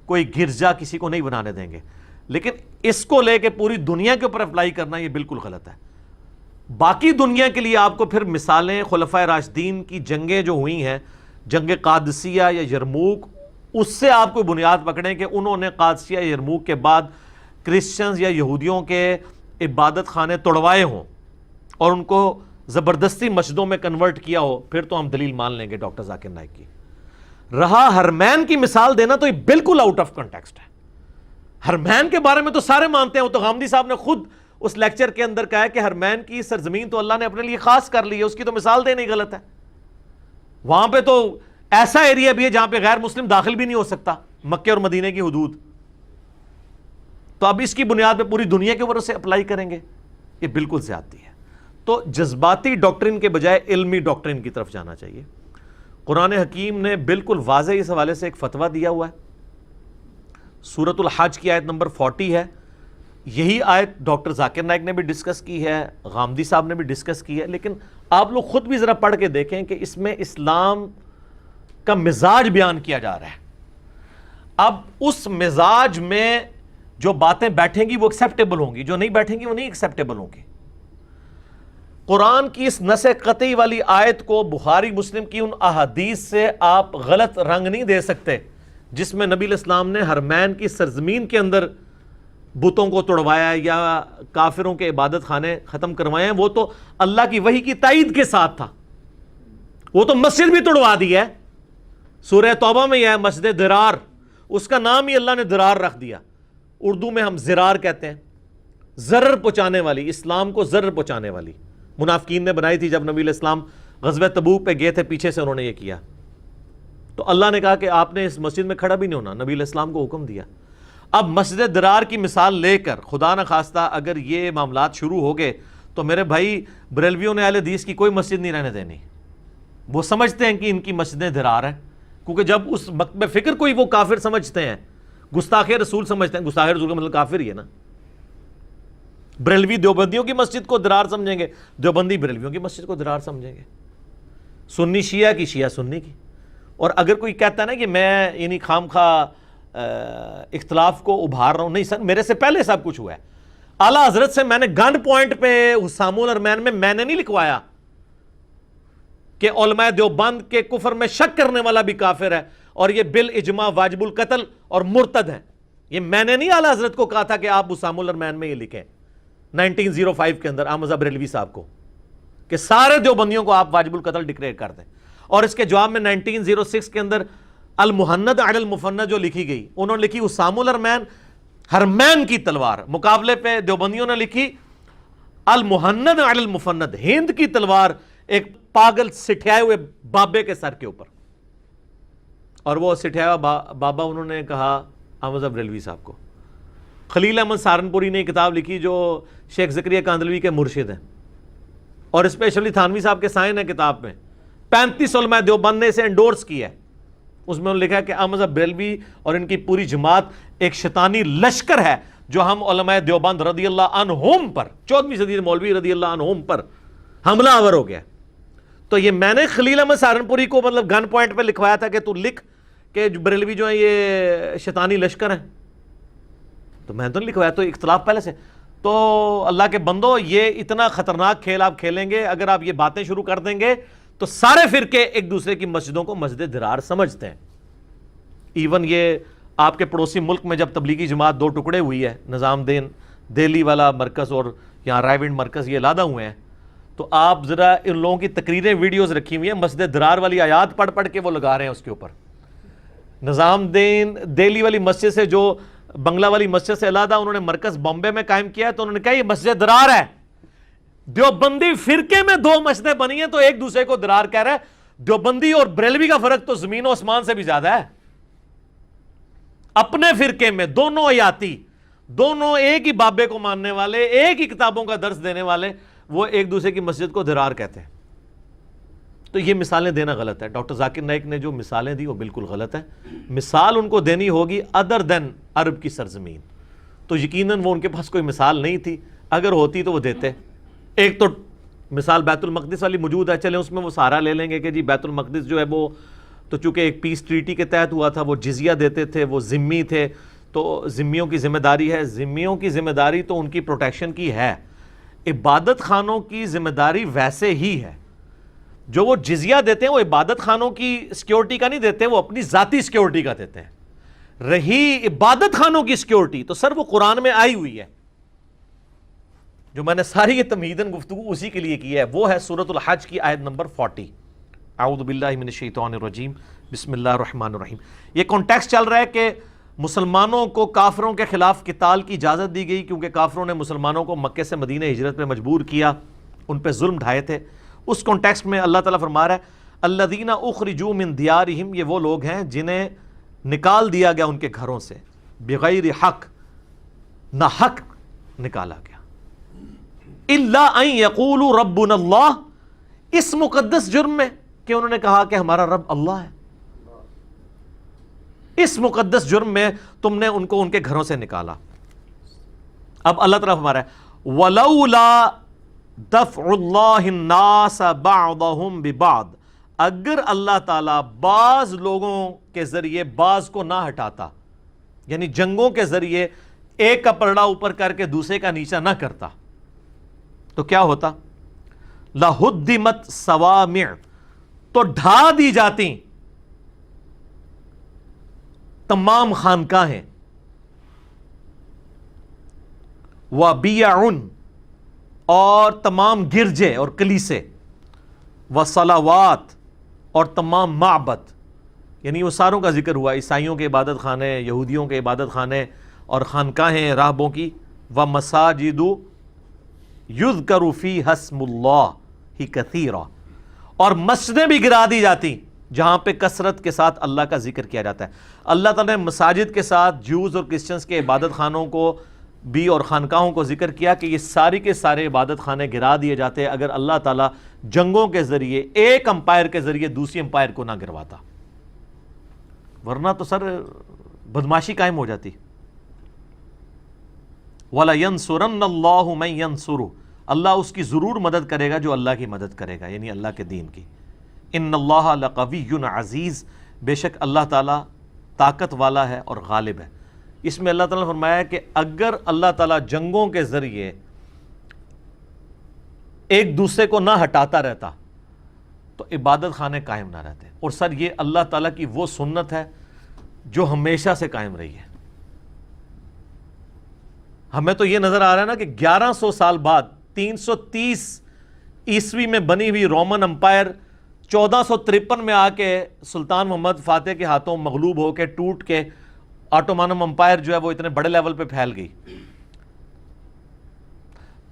کوئی گرجا کسی کو نہیں بنانے دیں گے. لیکن اس کو لے کے پوری دنیا کے اوپر اپلائی کرنا یہ بالکل غلط ہے. باقی دنیا کے لیے آپ کو پھر مثالیں خلفائے راشدین کی جنگیں جو ہوئی ہیں، جنگ قادسیہ یا یرموک، اس سے آپ کو بنیاد پکڑیں کہ انہوں نے قادسیہ یا یرموک کے بعد کرسچنز یا یہودیوں کے عبادت خانے توڑوائے ہوں اور ان کو زبردستی مسجدوں میں کنورٹ کیا ہو، پھر تو ہم دلیل مان لیں گے ڈاکٹر ذاکر نائک کی۔ رہا حرمین کی مثال دینا تو یہ بالکل آؤٹ آف کنٹیکسٹ ہے۔ حرمین کے بارے میں تو سارے مانتے ہیں، وہ تو غامدی صاحب نے خود اس لیکچر کے اندر کہا ہے کہ حرمین کی سرزمین تو اللہ نے اپنے لیے خاص کر لی ہے، اس کی تو مثال دینا ہی غلط ہے۔ وہاں پہ تو ایسا ایریا بھی ہے جہاں پہ غیر مسلم داخل بھی نہیں ہو سکتا، مکے اور مدینے کی حدود۔ تو اب اس کی بنیاد پہ پوری دنیا کے اوپر اسے اپلائی کریں گے، یہ بالکل زیادتی ہے۔ تو جذباتی ڈاکٹرن کے بجائے علمی ڈاکٹرن کی طرف جانا چاہیے۔ قرآن حکیم نے بالکل واضح اس حوالے سے ایک فتویٰ دیا ہوا ہے، سورۃ الحج کی آیت نمبر 40 ہے۔ یہی آیت ڈاکٹر ذاکر نائک نے بھی ڈسکس کی ہے، غامدی صاحب نے بھی ڈسکس کی ہے، لیکن آپ لوگ خود بھی ذرا پڑھ کے دیکھیں کہ اس میں اسلام کا مزاج بیان کیا جا رہا ہے۔ اب اس مزاج میں جو باتیں بیٹھیں گی وہ ایکسیپٹیبل ہوں گی، جو نہیں بیٹھیں گی وہ نہیں ایکسیپٹیبل ہوں گی۔ قرآن کی اس نص قطعی والی آیت کو بخاری مسلم کی ان احادیث سے آپ غلط رنگ نہیں دے سکتے جس میں نبی علیہ السلام نے حرمین کی سرزمین کے اندر بتوں کو توڑوایا یا کافروں کے عبادت خانے ختم کروائے ہیں۔ وہ تو اللہ کی وحی کی تائید کے ساتھ تھا، وہ تو مسجد بھی توڑوا دی ہے۔ سورہ توبہ میں یہ ہے مسجد درار، اس کا نام ہی اللہ نے درار رکھ دیا، اردو میں ہم زرار کہتے ہیں، ضرر پہنچانے والی، اسلام کو ضرر پہنچانے والی۔ منافقین نے بنائی تھی جب نبی علیہ السلام غزوہ تبوک پہ گئے تھے، پیچھے سے انہوں نے یہ کیا، تو اللہ نے کہا کہ آپ نے اس مسجد میں کھڑا بھی نہیں ہونا، نبی علیہ السلام کو حکم دیا۔ اب مسجد درار کی مثال لے کر خدا نہ خواستہ اگر یہ معاملات شروع ہو گئے تو میرے بھائی بریلویوں نے اہل حدیث کی کوئی مسجد نہیں رہنے دینی۔ وہ سمجھتے ہیں کہ ان کی مسجدیں درار ہیں، کیونکہ جب اس وقت میں فکر کوئی وہ کافر سمجھتے ہیں، گستاخ رسول سمجھتے ہیں، گستاخ رسول کا مطلب کافر ہی ہے نا۔ بریلوی دیوبندیوں کی مسجد کو درار سمجھیں گے، دیوبندی بریلویوں کی مسجد کو درار سمجھیں گے، سنی شیعہ کی، شیعہ سنی کی۔ اور اگر کوئی کہتا ہے نا کہ میں یعنی خام خواہ اختلاف کو ابھار رہا ہوں، نہیں سر، میرے سے پہلے سب کچھ ہوا ہے۔ اعلیٰ حضرت سے میں نے گن پوائنٹ پہ حسام الحرمین میں نے نہیں لکھوایا کہ علماء دیوبند کے کفر میں شک کرنے والا بھی کافر ہے اور یہ بالاجماع واجب القتل اور مرتد ہے۔ یہ میں نے نہیں اعلیٰ حضرت کو کہا تھا کہ آپ حسام الحرمین میں یہ لکھیں 1905 کے اندر احمد بریلوی صاحب کو کہ سارے دیوبندیوں کو آپ واجب القتل ڈکلیئر کر دیں، اور اس کے جواب میں 1906 کے اندر المحند علی المفند جو لکھی گئی، انہوں نے لکھی حسام الحرمین حرمین کی تلوار، مقابلے پہ دیوبندیوں نے لکھی المحند علی المفند، ہند کی تلوار ایک پاگل سٹھائے ہوئے بابے کے سر کے اوپر۔ اور وہ سٹھایا ہوا بابا انہوں نے کہا احمد بریلوی صاحب کو۔ خلیل احمد سہارنپوری نے ایک کتاب لکھی جو شیخ زکریا کاندلوی کے مرشد ہیں، اور اسپیشلی تھانوی صاحب کے سائن ہے کتاب میں، 35 علماء دیوبند نے اسے انڈورس کیا ہے۔ اس میں انہوں نے لکھا کہ احمد بریلوی اور ان کی پوری جماعت ایک شیطانی لشکر ہے جو ہم علماء دیوبند رضی اللہ عنہم پر، 14ویں صدی مولوی رضی اللہ عنہم پر حملہ آور ہو گیا۔ تو یہ میں نے خلیل احمد سہارنپوری کو مطلب گن پوائنٹ پہ لکھوایا تھا کہ تو لکھ کہ بریلوی جو ہیں یہ شیطانی لشکر ہیں، تو میں تو نہیں لکھوایا، تو اختلاف پہلے سے۔ تو اللہ کے بندو، یہ اتنا خطرناک کھیل آپ کھیلیں گے اگر آپ یہ باتیں شروع کر دیں گے تو سارے فرقے ایک دوسرے کی مسجدوں کو مسجد درار سمجھتے ہیں۔ ایون یہ آپ کے پڑوسی ملک میں جب تبلیغی جماعت دو ٹکڑے ہوئی ہے، نظام دین دہلی والا مرکز اور یہاں رائے ونڈ مرکز یہ علیحدہ ہوئے ہیں، تو آپ ذرا ان لوگوں کی تقریریں ویڈیوز رکھی ہوئی ہیں، مسجد درار والی آیات پڑھ پڑھ کے وہ لگا رہے ہیں اس کے اوپر۔ نظام دین دہلی والی مسجد سے، جو بنگلہ والی مسجد سے علیحدہ انہوں نے مرکز بامبے میں قائم کیا ہے، تو انہوں نے کہا یہ مسجد درار ہے۔ دیوبندی فرقے میں دو مسجدیں بنی ہیں تو ایک دوسرے کو درار کہہ رہا ہے۔ دیوبندی اور بریلوی کا فرق تو زمین و آسمان سے بھی زیادہ ہے۔ اپنے فرقے میں دونوں حیاتی، دونوں ایک ہی بابے کو ماننے والے، ایک ہی کتابوں کا درس دینے والے، وہ ایک دوسرے کی مسجد کو درار کہتے ہیں۔ تو یہ مثالیں دینا غلط ہے۔ ڈاکٹر ذاکر نائک نے جو مثالیں دی وہ بالکل غلط ہیں۔ مثال ان کو دینی ہوگی ادر دین عرب کی سرزمین، تو یقیناً وہ ان کے پاس کوئی مثال نہیں تھی، اگر ہوتی تو وہ دیتے۔ ایک تو مثال بیت المقدس والی موجود ہے، چلیں اس میں وہ سہارا لے لیں گے کہ جی بیت المقدس جو ہے وہ تو چونکہ ایک پیس ٹریٹی کے تحت ہوا تھا، وہ جزیہ دیتے تھے، وہ ذمی تھے، تو ذمیوں کی ذمہ داری ہے، ذمیوں کی ذمہ داری تو ان کی پروٹیکشن کی ہے۔ عبادت خانوں کی ذمہ داری ویسے ہی ہے، جو وہ جزیہ دیتے ہیں وہ عبادت خانوں کی سیکیورٹی کا نہیں دیتے، وہ اپنی ذاتی سیکیورٹی کا دیتے ہیں۔ رہی عبادت خانوں کی سیکیورٹی تو سر وہ قرآن میں آئی ہوئی ہے، جو میں نے ساری یہ تمہیداً گفتگو اسی کے لیے کی ہے، وہ ہے سورۃ الحج کی آیت نمبر 40۔ اعوذ باللہ من الشیطان الرجیم، بسم اللہ الرحمن الرحیم۔ یہ کانٹیکسٹ چل رہا ہے کہ مسلمانوں کو کافروں کے خلاف قتال کی اجازت دی گئی، کیونکہ کافروں نے مسلمانوں کو مکے سے مدینہ ہجرت پہ مجبور کیا، ان پہ ظلم ڈھائے تھے۔ اس کانٹیکسٹ میں اللہ تعالیٰ فرما رہا ہے الذین اخرجوا من دیارہم، یہ وہ لوگ ہیں جنہیں نکال دیا گیا ان کے گھروں سے، بغیر حق، نہ حق نکالا گیا، الا ان یقولوا ربنا اللہ، اس مقدس جرم میں کہ انہوں نے کہا کہ ہمارا رب اللہ ہے، اس مقدس جرم میں تم نے ان کو ان کے گھروں سے نکالا۔ اب اللہ تعالیٰ فرما رہا ہے وَلَوْلَا دَفْعُ اللَّهِ النَّاسَ بَعْضَهُمْ بِبَعْضٍ، اگر اللہ تعالیٰ بعض لوگوں کے ذریعے بعض کو نہ ہٹاتا، یعنی جنگوں کے ذریعے ایک کا پلڑا اوپر کر کے دوسرے کا نیچا نہ کرتا، تو کیا ہوتا؟ لَهُدِّمَتْ صَوَامِعُ، تو ڈھا دی جاتی تمام خانقاہیں، وَبِيَعٌ، اور تمام گرجے اور کلیسے، وَصَلَوَاتٌ، اور تمام معبد، یعنی وہ ساروں کا ذکر ہوا، عیسائیوں کے عبادت خانے، یہودیوں کے عبادت خانے اور خانقاہیں راہبوں کی، وَمَسَاجِدُ يُذْكَرُ فِيهَا اسْمُ اللَّهِ كَثِيرًا، اور مسجدیں بھی گرا دی جاتی جہاں پہ کثرت کے ساتھ اللہ کا ذکر کیا جاتا ہے۔ اللہ تعالیٰ نے مساجد کے ساتھ جوز اور کرسچنز کے عبادت خانوں کو بھی اور خانقاہوں کو ذکر کیا کہ یہ ساری کے سارے عبادت خانے گرا دیے جاتے اگر اللہ تعالیٰ جنگوں کے ذریعے ایک امپائر کے ذریعے دوسری امپائر کو نہ گرواتا، ورنہ تو سر بدماشی قائم ہو جاتی۔ وَلَيَنْصُرَنَّ اللَّهُ مَن يَنْصُرُهُ، اللہ اس کی ضرور مدد کرے گا جو اللہ کی مدد کرے گا، یعنی اللہ کے دین کی۔ ان اللہ لقوی عزیز، بے شک اللہ تعالیٰ طاقت والا ہے اور غالب ہے۔ اس میں اللہ تعالیٰ نے فرمایا ہے کہ اگر اللہ تعالیٰ جنگوں کے ذریعے ایک دوسرے کو نہ ہٹاتا رہتا تو عبادت خانے قائم نہ رہتے، اور سر یہ اللہ تعالیٰ کی وہ سنت ہے جو ہمیشہ سے قائم رہی ہے۔ ہمیں تو یہ نظر آ رہا ہے نا کہ 1100 سال بعد 330 عیسوی میں بنی ہوئی رومن امپائر 1453 میں آ کے سلطان محمد فاتح کے ہاتھوں مغلوب ہو کے ٹوٹ کے آٹومانم امپائر جو ہے وہ اتنے بڑے لیول پہ پھیل گئی،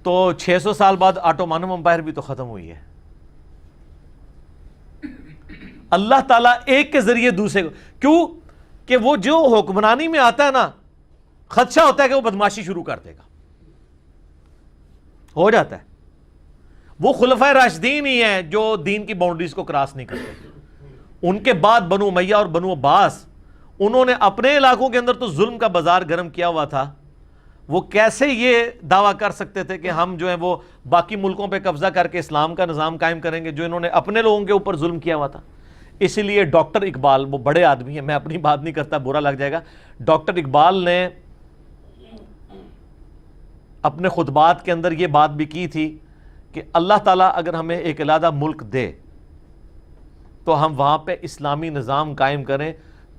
تو 600 سال بعد آٹومانم امپائر بھی تو ختم ہوئی ہے۔ اللہ تعالیٰ ایک کے ذریعے دوسرے کو، کیوں کہ وہ جو حکمرانی میں آتا ہے نا، خدشہ ہوتا ہے کہ وہ بدماشی شروع کر دے گا، ہو جاتا ہے۔ وہ خلفائے راشدین ہی ہیں جو دین کی باؤنڈریز کو کراس نہیں کرتے۔ ان کے بعد بنو امیہ اور بنو عباس، انہوں نے اپنے علاقوں کے اندر تو ظلم کا بازار گرم کیا ہوا تھا، وہ کیسے یہ دعویٰ کر سکتے تھے کہ ہم جو ہیں وہ باقی ملکوں پہ قبضہ کر کے اسلام کا نظام قائم کریں گے، جو انہوں نے اپنے لوگوں کے اوپر ظلم کیا ہوا تھا۔ اسی لیے ڈاکٹر اقبال، وہ بڑے آدمی ہیں، میں اپنی بات نہیں کرتا برا لگ جائے گا، ڈاکٹر اقبال نے اپنے خطبات کے اندر یہ بات بھی کی تھی کہ اللہ تعالیٰ اگر ہمیں ایک علیحدہ ملک دے تو ہم وہاں پہ اسلامی نظام قائم کریں،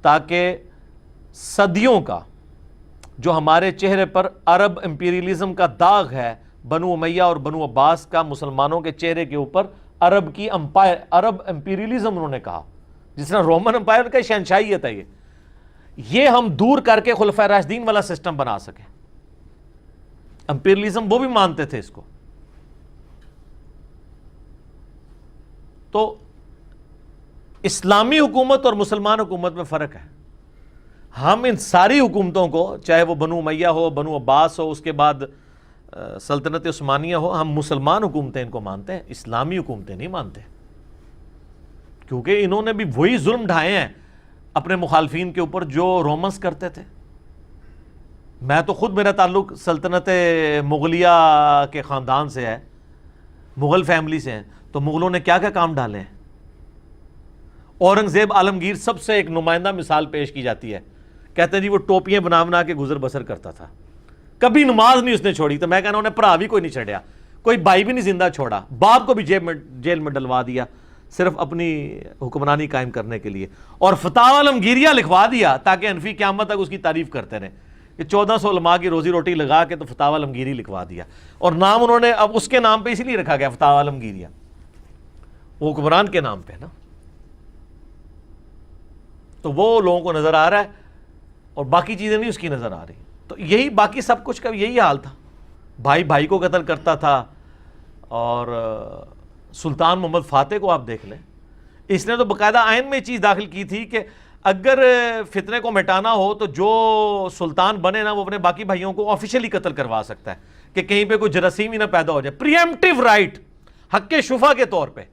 تاکہ صدیوں کا جو ہمارے چہرے پر عرب امپیریلزم کا داغ ہے، بنو امیہ اور بنو عباس کا مسلمانوں کے چہرے کے اوپر عرب کی امپائر، عرب امپیریلزم انہوں نے کہا، جس طرح رومن امپائر کا شہنشاہیت ہے، یہ ہم دور کر کے خلفائے راشدین والا سسٹم بنا سکیں۔ امپیریلزم وہ بھی مانتے تھے اس کو۔ تو اسلامی حکومت اور مسلمان حکومت میں فرق ہے۔ ہم ان ساری حکومتوں کو، چاہے وہ بنو امیہ ہو، بنو عباس ہو، اس کے بعد سلطنت عثمانیہ ہو، ہم مسلمان حکومتیں ان کو مانتے ہیں، اسلامی حکومتیں نہیں مانتے، کیونکہ انہوں نے بھی وہی ظلم ڈھائے ہیں اپنے مخالفین کے اوپر جو رومنس کرتے تھے۔ میں تو خود، میرا تعلق سلطنت مغلیہ کے خاندان سے ہے، مغل فیملی سے ہیں، تو مغلوں نے کیا کیا کام ڈالے ہیں۔ اورنگزیب عالمگیر سب سے ایک نمائندہ مثال پیش کی جاتی ہے، کہتے ہیں جی وہ ٹوپیاں بنا بنا کے گزر بسر کرتا تھا، کبھی نماز نہیں اس نے چھوڑی، تو میں کہنا انہیں پڑھا بھی کوئی نہیں چھڑیا، کوئی بھائی بھی نہیں زندہ چھوڑا, باپ کو بھی جیل میں ڈلوا دیا صرف اپنی حکمرانی قائم کرنے کے لیے, اور فتاوی عالمگیریہ لکھوا دیا تاکہ حنفی قیامت تک اس کی تعریف کرتے رہیں کہ 1400 علماء کی روزی روٹی لگا کے تو فتاوی عالمگیری لکھوا دیا, اور نام انہوں نے اب اس کے نام پہ اسی لیے رکھا گیا فتاوی عالمگیریہ, وہ حکمران کے نام پہ نا. تو وہ لوگوں کو نظر آ رہا ہے اور باقی چیزیں نہیں اس کی نظر آ رہی. تو یہی باقی سب کچھ کا یہی حال تھا, بھائی بھائی کو قتل کرتا تھا. اور سلطان محمد فاتح کو آپ دیکھ لیں, اس نے تو باقاعدہ آئین میں چیز داخل کی تھی کہ اگر فتنے کو مٹانا ہو تو جو سلطان بنے نا وہ اپنے باقی بھائیوں کو آفیشلی قتل کروا سکتا ہے کہ کہیں پہ کوئی جراثیم ہی نہ پیدا ہو جائے, پریمپٹیو رائٹ, حق شفا کے طور پہ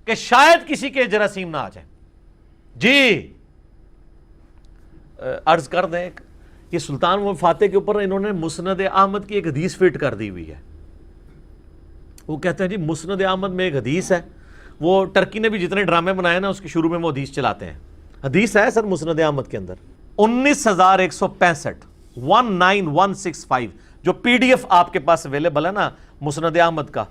کہ شاید کسی کے جراثیم نہ آ جائے. جی عرض کر دیں, یہ سلطان محمد فاتح کے اوپر انہوں نے مسند احمد کی ایک حدیث فٹ کر دی ہوئی ہے. وہ کہتے ہیں جی مسند احمد میں ایک حدیث ہے, وہ ٹرکی نے بھی جتنے ڈرامے بنائے نا اس کے شروع میں وہ حدیث چلاتے ہیں. حدیث ہے سر مسند احمد کے اندر 19,165 19165, جو پی ڈی ایف آپ کے پاس اویلیبل ہے نا مسند احمد کا,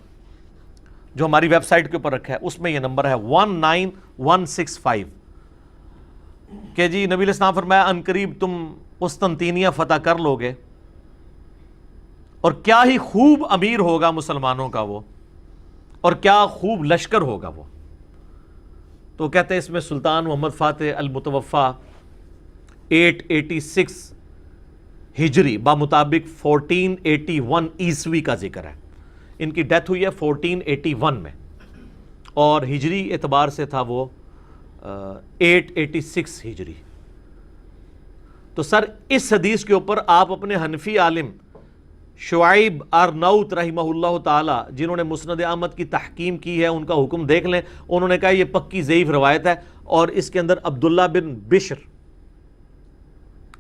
جو ہماری ویب سائٹ کے اوپر رکھا ہے, اس میں یہ نمبر ہے 19165 کہ جی نبی علیہ السلام فرمایا عنقریب تم قسطنطینیہ فتح کر لو گے, اور کیا ہی خوب امیر ہوگا مسلمانوں کا وہ, اور کیا خوب لشکر ہوگا وہ. تو کہتے ہیں اس میں سلطان محمد فاتح المتوفا 886 ہجری بمطابق 1481 عیسوی کا ذکر ہے. ان کی ڈیتھ ہوئی ہے 1481 میں, اور ہجری اعتبار سے تھا وہ 886 ہجری. تو سر اس حدیث کے اوپر آپ اپنے حنفی عالم شعیب ارناؤت رحمہ اللہ تعالی, جنہوں نے مسند احمد کی تحکیم کی ہے, ان کا حکم دیکھ لیں. انہوں نے کہا یہ پکی ضعیف روایت ہے, اور اس کے اندر عبداللہ بن بشر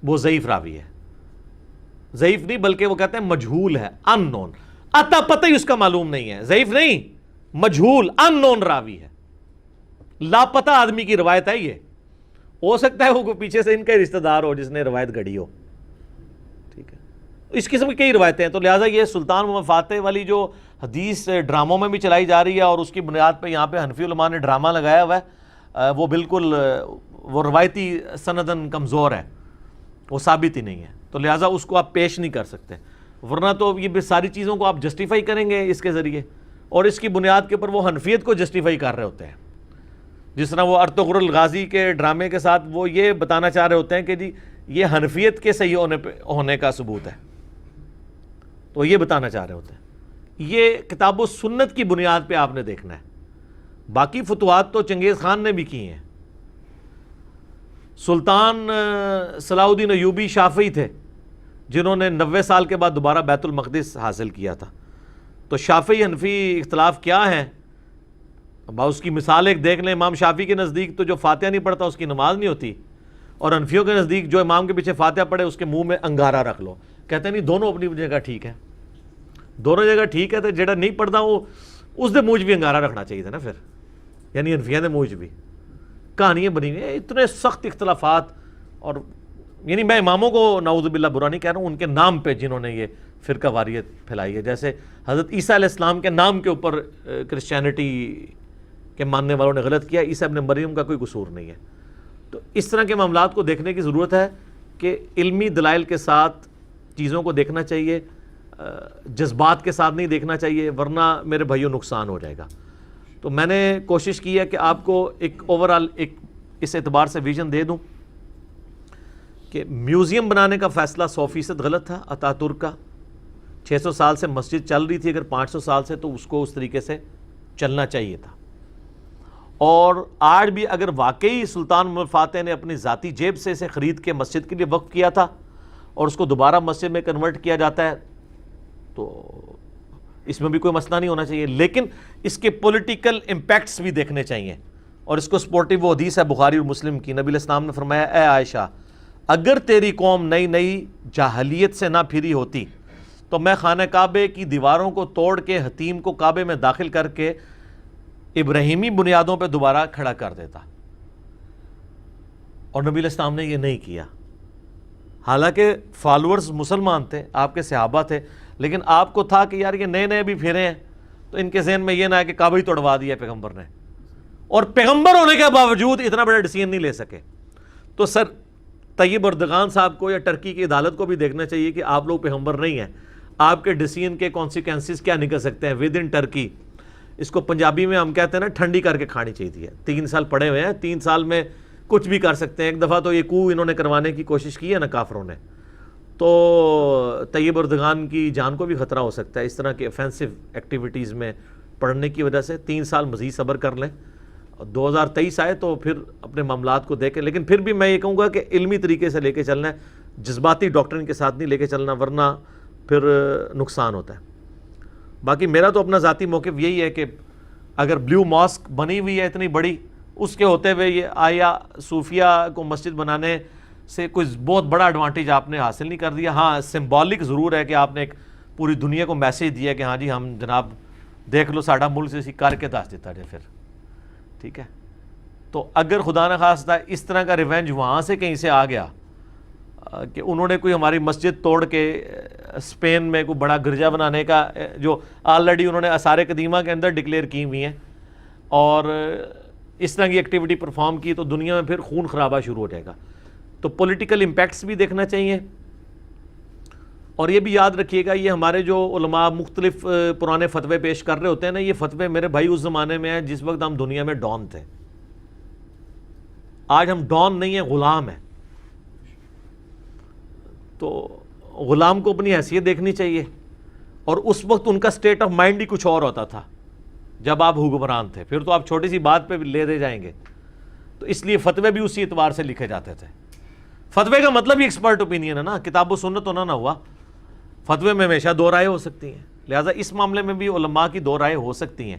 وہ ضعیف راوی ہے. ضعیف نہیں بلکہ وہ کہتے ہیں مجہول ہے, ان نون, اتا پتہ ہی اس کا معلوم نہیں ہے, ضعیف نہیں, مجہول ان نون راوی ہے, لاپتہ آدمی کی روایت ہے. یہ ہو سکتا ہے وہ پیچھے سے ان کا رشتہ دار ہو جس نے روایت گھڑی ہو, ٹھیک ہے. اس قسم کی کئی روایتیں ہیں. تو لہٰذا یہ سلطان محمد فاتح والی جو حدیث ڈراموں میں بھی چلائی جا رہی ہے, اور اس کی بنیاد پہ یہاں پہ حنفی علماء نے ڈرامہ لگایا ہوا ہے, وہ بالکل وہ روایتی سندن کمزور ہے, وہ ثابت ہی نہیں ہے. تو لہٰذا اس کو آپ پیش نہیں کر سکتے, ورنہ تو یہ ساری چیزوں کو آپ جسٹیفائی کریں گے اس کے ذریعے, اور اس کی بنیاد کے اوپر وہ حنفیت کو جسٹیفائی کر رہے ہوتے ہیں. جس طرح وہ ارطغرل غازی کے ڈرامے کے ساتھ وہ یہ بتانا چاہ رہے ہوتے ہیں کہ جی یہ حنفیت کے صحیح ہونے کا ثبوت ہے, تو یہ بتانا چاہ رہے ہوتے ہیں. یہ کتاب و سنت کی بنیاد پہ آپ نے دیکھنا ہے. باقی فتوحات تو چنگیز خان نے بھی کی ہیں. سلطان صلاح الدین ایوبی شافعی تھے جنہوں نے 90 سال کے بعد دوبارہ بیت المقدس حاصل کیا تھا. تو شافعی حنفی اختلاف کیا ہے, اس کی مثال ایک دیکھ لیں. امام شافعی کے نزدیک تو جو فاتحہ نہیں پڑھتا اس کی نماز نہیں ہوتی, اور حنفیوں کے نزدیک جو امام کے پیچھے فاتحہ پڑھے اس کے منہ میں انگارہ رکھ لو. کہتے ہیں نہیں, دونوں اپنی جگہ ٹھیک ہے, دونوں جگہ ٹھیک ہے. تو جڑا نہیں پڑھتا وہ اس دے منہ بھی انگارہ رکھنا چاہیے تھا نا پھر, یعنی حنفیوں دے منہ بھی کہانیاں بنی ہوئی ہیں. اتنے سخت اختلافات, اور یعنی میں اماموں کو نعوذ باللہ برا نہیں کہہ رہا ہوں, ان کے نام پہ جنہوں نے یہ فرقہ واریت پھیلائی ہے. جیسے حضرت عیسیٰ علیہ السلام کے نام کے اوپر کرسچینٹی کے ماننے والوں نے غلط کیا, عیسیٰ ابن مریم کا کوئی قصور نہیں ہے. تو اس طرح کے معاملات کو دیکھنے کی ضرورت ہے کہ علمی دلائل کے ساتھ چیزوں کو دیکھنا چاہیے, جذبات کے ساتھ نہیں دیکھنا چاہیے, ورنہ میرے بھائیوں نقصان ہو جائے گا. تو میں نے کوشش کی ہے کہ آپ کو ایک اوورآل ایک اس اعتبار سے ویژن دے دوں کہ میوزیم بنانے کا فیصلہ 100% غلط تھا. اتا ترک کا 600 سال سے مسجد چل رہی تھی, اگر 500 سال سے تو اس کو اس طریقے سے چلنا چاہیے تھا. اور آج بھی اگر واقعی سلطان محمد فاتح نے اپنی ذاتی جیب سے اسے خرید کے مسجد کے لیے وقف کیا تھا اور اس کو دوبارہ مسجد میں کنورٹ کیا جاتا ہے تو اس میں بھی کوئی مسئلہ نہیں ہونا چاہیے. لیکن اس کے پولیٹیکل امپیکٹس بھی دیکھنے چاہیے, اور اس کو سپورٹیو وہ حدیث ہے بخاری اور مسلم کی. نبی علیہ السلام نے فرمایا, اے عائشہ اگر تیری قوم نئی نئی جاہلیت سے نہ پھری ہوتی تو میں خانہ کعبے کی دیواروں کو توڑ کے حتیم کو کعبے میں داخل کر کے ابراہیمی بنیادوں پہ دوبارہ کھڑا کر دیتا. اور نبی علیہ السلام نے یہ نہیں کیا. حالانکہ فالورز مسلمان تھے, آپ کے صحابہ تھے, لیکن آپ کو تھا کہ یار یہ نئے نئے بھی پھرے ہیں تو ان کے ذہن میں یہ نہ ہے کہ کعبہ ہی توڑوا دیا پیغمبر نے، اور پیغمبر ہونے کے باوجود اتنا بڑا ڈیسیژن نہیں لے سکے. تو سر طیب اردگان صاحب کو یا ٹرکی کی عدالت کو بھی دیکھنا چاہیے کہ آپ لوگ پیغمبر نہیں ہیں، آپ کے ڈیسیژن کے کانسیکوینسز کیا نکل سکتے ہیں ود ان ٹرکی. اس کو پنجابی میں ہم کہتے ہیں نا ٹھنڈی کر کے کھانی چاہیے تھی. 3 سال پڑے ہوئے ہیں، 3 سال میں کچھ بھی کر سکتے ہیں. ایک دفعہ تو یہ کو انہوں نے کروانے کی کوشش کی ہے نا کافروں نے، تو طیب اردگان کی جان کو بھی خطرہ ہو سکتا ہے اس طرح کی افینسو ایکٹیویٹیز میں پڑھنے کی وجہ سے. 3 سال مزید صبر کر لیں، 2023 آئے تو پھر اپنے معاملات کو دیکھیں. لیکن پھر بھی میں یہ کہوں گا کہ علمی طریقے سے لے کے چلنا ہے، جذباتی ڈاکٹرن کے ساتھ نہیں لے کے چلنا، ورنہ پھر نقصان ہوتا ہے. باقی میرا تو اپنا ذاتی موقف یہی ہے کہ اگر بلیو ماسک بنی ہوئی ہے اتنی بڑی، اس کے ہوتے ہوئے یہ آیا صوفیہ کو مسجد بنانے سے کوئی بہت بڑا ایڈوانٹیج آپ نے حاصل نہیں کر دیا. ہاں سمبولک ضرور ہے کہ آپ نے ایک پوری دنیا کو میسیج دیا کہ ہاں جی ہم جناب دیکھ لو ساڈا ملک سے اسی کر کے دس دیتا جائے پھر، ٹھیک ہے. تو اگر خدا نہ خواستہ اس طرح کا ریونج وہاں سے کہیں سے آ گیا کہ انہوں نے کوئی ہماری مسجد توڑ کے اسپین میں کوئی بڑا گرجا بنانے کا جو آلریڈی انہوں نے آثار قدیمہ کے اندر ڈکلیئر کی ہوئی ہیں، اور اس طرح کی ایکٹیویٹی پرفارم کی، تو دنیا میں پھر خون خرابہ شروع ہو جائے گا. تو پولیٹیکل امپیکٹس بھی دیکھنا چاہیے. اور یہ بھی یاد رکھیے گا یہ ہمارے جو علماء مختلف پرانے فتوے پیش کر رہے ہوتے ہیں نا، یہ فتوے میرے بھائی اس زمانے میں ہیں جس وقت ہم دنیا میں ڈان تھے. آج ہم ڈان نہیں ہیں، غلام ہیں. تو غلام کو اپنی حیثیت دیکھنی چاہیے، اور اس وقت ان کا سٹیٹ آف مائنڈ ہی کچھ اور ہوتا تھا جب آپ حکمران تھے. پھر تو آپ چھوٹی سی بات پہ لے دے جائیں گے. تو اس لیے فتوے بھی اسی اعتبار سے لکھے جاتے تھے. فتوے کا مطلب ہی ایکسپرٹ اوپینین ہے نا، کتاب و سنت ہونا نہ ہوا. فتوے میں ہمیشہ 2 رائے ہو سکتی ہیں، لہٰذا اس معاملے میں بھی علماء کی 2 رائے ہو سکتی ہیں.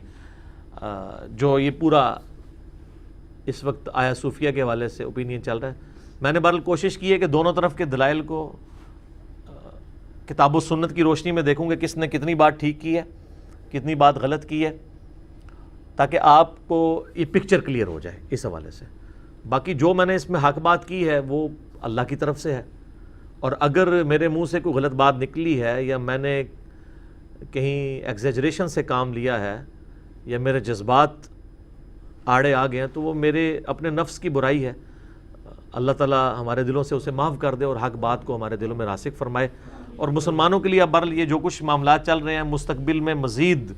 جو یہ پورا اس وقت آیا صوفیہ کے حوالے سے اوپینین چل رہا ہے، میں نے بہرحال کوشش کی ہے کہ دونوں طرف کے دلائل کو کتاب و سنت کی روشنی میں دیکھوں گے کس نے کتنی بات ٹھیک کی ہے، کتنی بات غلط کی ہے، تاکہ آپ کو یہ پکچر کلیئر ہو جائے اس حوالے سے. باقی جو میں نے اس میں حق بات کی ہے وہ اللہ کی طرف سے ہے، اور اگر میرے منہ سے کوئی غلط بات نکلی ہے یا میں نے کہیں ایگزیجریشن سے کام لیا ہے یا میرے جذبات آڑے آ گئے ہیں تو وہ میرے اپنے نفس کی برائی ہے. اللہ تعالیٰ ہمارے دلوں سے اسے معاف کر دے اور حق بات کو ہمارے دلوں میں راسخ فرمائے. اور مسلمانوں کے لیے اب بہرحال یہ جو کچھ معاملات چل رہے ہیں مستقبل میں مزید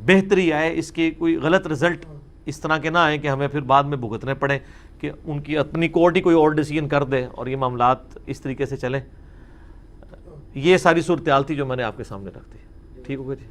بہتری آئے، اس کے کوئی غلط رزلٹ اس طرح کے نہ آئیں کہ ہمیں پھر بعد میں بھگتنے پڑیں کہ ان کی اپنی کورٹ ہی کوئی اور ڈیسیژن کر دے اور یہ معاملات اس طریقے سے چلیں. یہ ساری صورتحال تھی جو میں نے آپ کے سامنے رکھ دی. ٹھیک ہوگا جی.